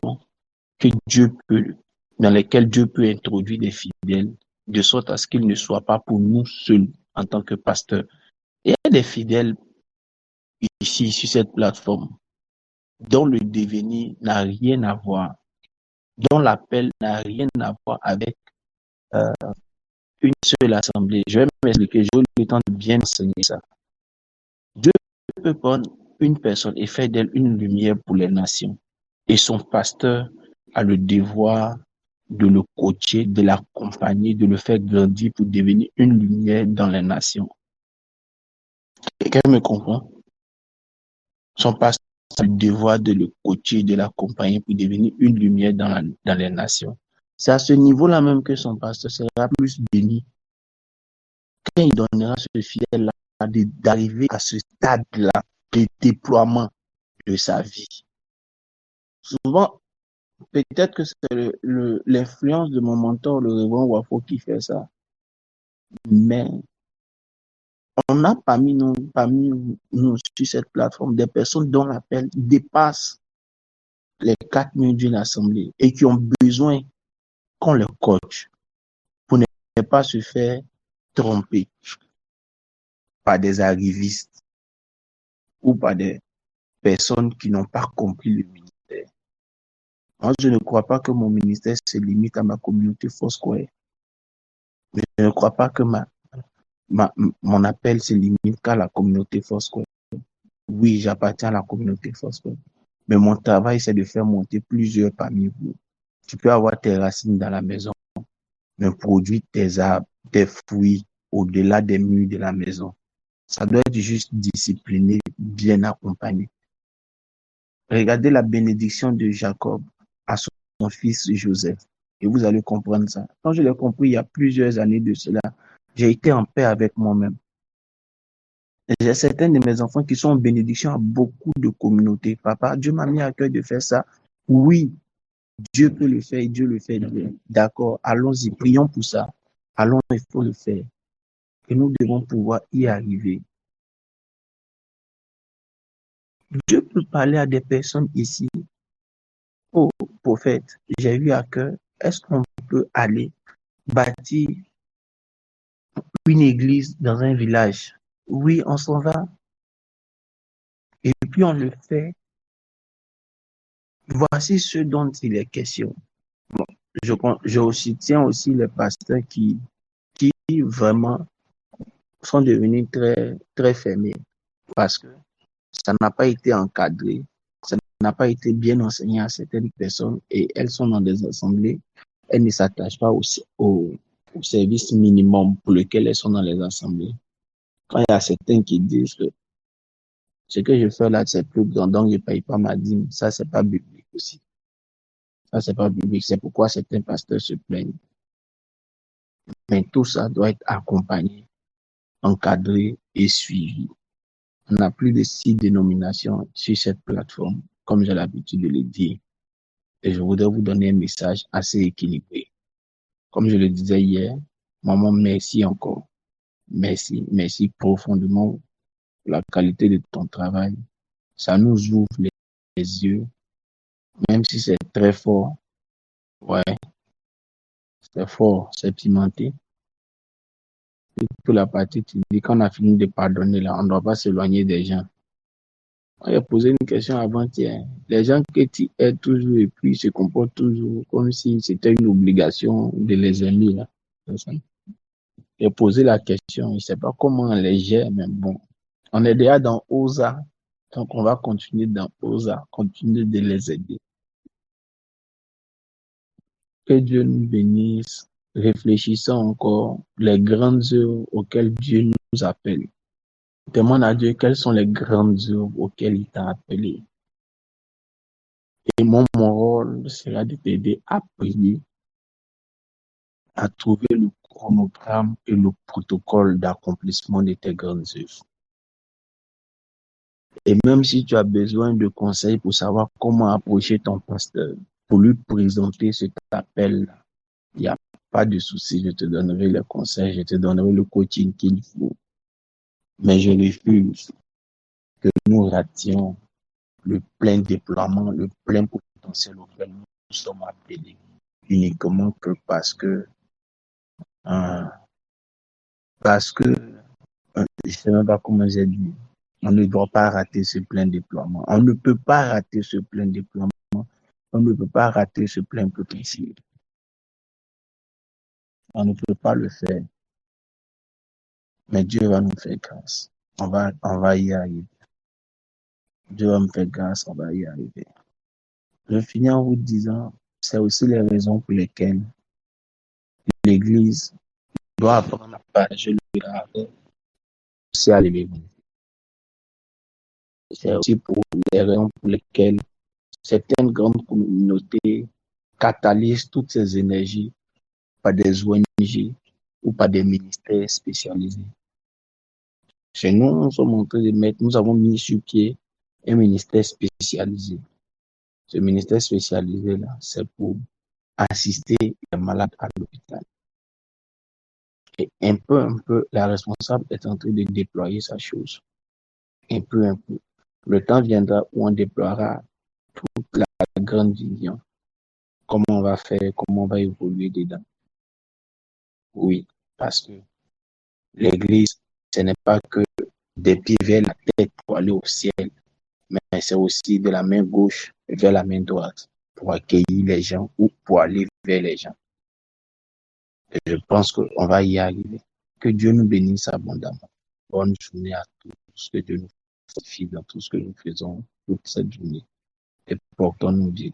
Speaker 3: dans lesquels Dieu peut introduire des fidèles, de sorte à ce qu'ils ne soient pas pour nous seuls en tant que pasteurs. Il y a des fidèles ici, sur cette plateforme, dont le devenir n'a rien à voir, dont l'appel n'a rien à voir avec une seule assemblée. Je vais m'expliquer, j'ai eu le temps de bien enseigner ça. Dieu peut prendre une personne et faire d'elle une lumière pour les nations. Et son pasteur a le devoir de le coacher, de l'accompagner, de le faire grandir pour devenir une lumière dans les nations. Quelqu'un me comprend? Son pasteur a le devoir de le coacher, de l'accompagner pour devenir une lumière dans les nations. C'est à ce niveau-là même que son pasteur sera plus béni quand il donnera ce fidèle-là d'arriver à ce stade-là de déploiement de sa vie. Souvent, peut-être que c'est l'influence de mon mentor, le révérend Wafo, qui fait ça. Mais on a parmi nous sur cette plateforme des personnes dont l'appel dépasse les 4 minutes d'une assemblée et qui ont besoin qu'on les coach pour ne pas se faire tromper par des arrivistes ou par des personnes qui n'ont pas compris le ministère. Moi, je ne crois pas que mon ministère se limite à ma communauté Foursquare. Je ne crois pas que mon appel se limite qu'à la communauté Foursquare. Oui, j'appartiens à la communauté Foursquare. Mais mon travail, c'est de faire monter plusieurs parmi vous. Tu peux avoir tes racines dans la maison, mais produire tes arbres, tes fruits au-delà des murs de la maison. Ça doit être juste discipliné, bien accompagné. Regardez la bénédiction de Jacob à son fils Joseph. Et vous allez comprendre ça. Quand je l'ai compris il y a plusieurs années de cela, j'ai été en paix avec moi-même. J'ai certains de mes enfants qui sont en bénédiction à beaucoup de communautés. Papa, Dieu m'a mis à cœur de faire ça. Oui, Dieu peut le faire et Dieu le fait bien. D'accord, allons-y, prions pour ça. Allons, il faut le faire. Et nous devons pouvoir y arriver. Dieu peut parler à des personnes ici. Oh, prophète, j'ai eu à cœur, est-ce qu'on peut aller bâtir une église dans un village? Oui, on s'en va. Et puis on le fait. Voici ce dont il est question. Bon, je aussi tiens aussi les pasteurs qui vraiment sont devenus très, très fermés parce que ça n'a pas été encadré, ça n'a pas été bien enseigné à certaines personnes et elles sont dans des assemblées, elles ne s'attachent pas au service minimum pour lequel elles sont dans les assemblées. Quand il y a certains qui disent que ce que je fais là, c'est plus grand, donc je ne paye pas ma dîme, ça, c'est pas biblique aussi. Ça, c'est pas biblique. C'est pourquoi certains pasteurs se plaignent. Mais tout ça doit être accompagné, encadré et suivi. On n'a plus de 6 dénominations sur cette plateforme, comme j'ai l'habitude de le dire. Et je voudrais vous donner un message assez équilibré. Comme je le disais hier, maman, merci encore. Merci, merci profondément pour la qualité de ton travail. Ça nous ouvre les yeux, même si c'est très fort. Ouais, c'est fort, c'est pimenté. Pour la partie, tu dis qu'on a fini de pardonner là, on ne doit pas s'éloigner des gens. On a posé une question avant-hier. Les gens que tu aides toujours et puis se comportent toujours comme si c'était une obligation de les aimer là. J'ai posé la question, je ne sais pas comment on les gère, mais bon. On est déjà dans OSA, donc on va continuer dans OSA, continuer de les aider. Que Dieu nous bénisse. Réfléchissons encore les grandes œuvres auxquelles Dieu nous appelle. Demande à Dieu quelles sont les grandes œuvres auxquelles il t'a appelé. Et mon rôle sera de t'aider à prier, à trouver le chronogramme et le protocole d'accomplissement de tes grandes œuvres. Et même si tu as besoin de conseils pour savoir comment approcher ton pasteur, pour lui présenter cet appel, il n'y a pas de souci, je te donnerai les conseils, je te donnerai le coaching qu'il faut. Mais je refuse que nous rations le plein déploiement, le plein potentiel auquel nous sommes appelés, uniquement que parce que je ne sais même pas comment j'ai dit, on ne doit pas rater ce plein déploiement. On ne peut pas rater ce plein déploiement. On ne peut pas rater ce plein potentiel. On ne peut pas le faire. Mais Dieu va nous faire grâce. On va y arriver. Dieu va me faire grâce, on va y arriver. Je finis en vous disant, c'est aussi les raisons pour lesquelles l'Église doit apprendre à partager le caractère social et l'église. C'est aussi pour les raisons pour lesquelles certaines grandes communautés catalysent toutes ces énergies par des ONG ou par des ministères spécialisés. Chez nous, nous sommes en train de mettre, nous avons mis sur pied un ministère spécialisé. Ce ministère spécialisé-là, c'est pour assister les malades à l'hôpital. Et un peu, la responsable est en train de déployer sa chose. Un peu. Le temps viendra où on déploiera toute la grande vision. Comment on va faire, comment on va évoluer dedans. Oui, parce que l'Église, ce n'est pas que des pieds vers la tête pour aller au ciel, mais c'est aussi de la main gauche vers la main droite pour accueillir les gens ou pour aller vers les gens. Et je pense qu'on va y arriver. Que Dieu nous bénisse abondamment. Bonne journée à tous. Que Dieu nous fortifie dans tout ce que nous faisons toute cette journée. Et portons-nous bien.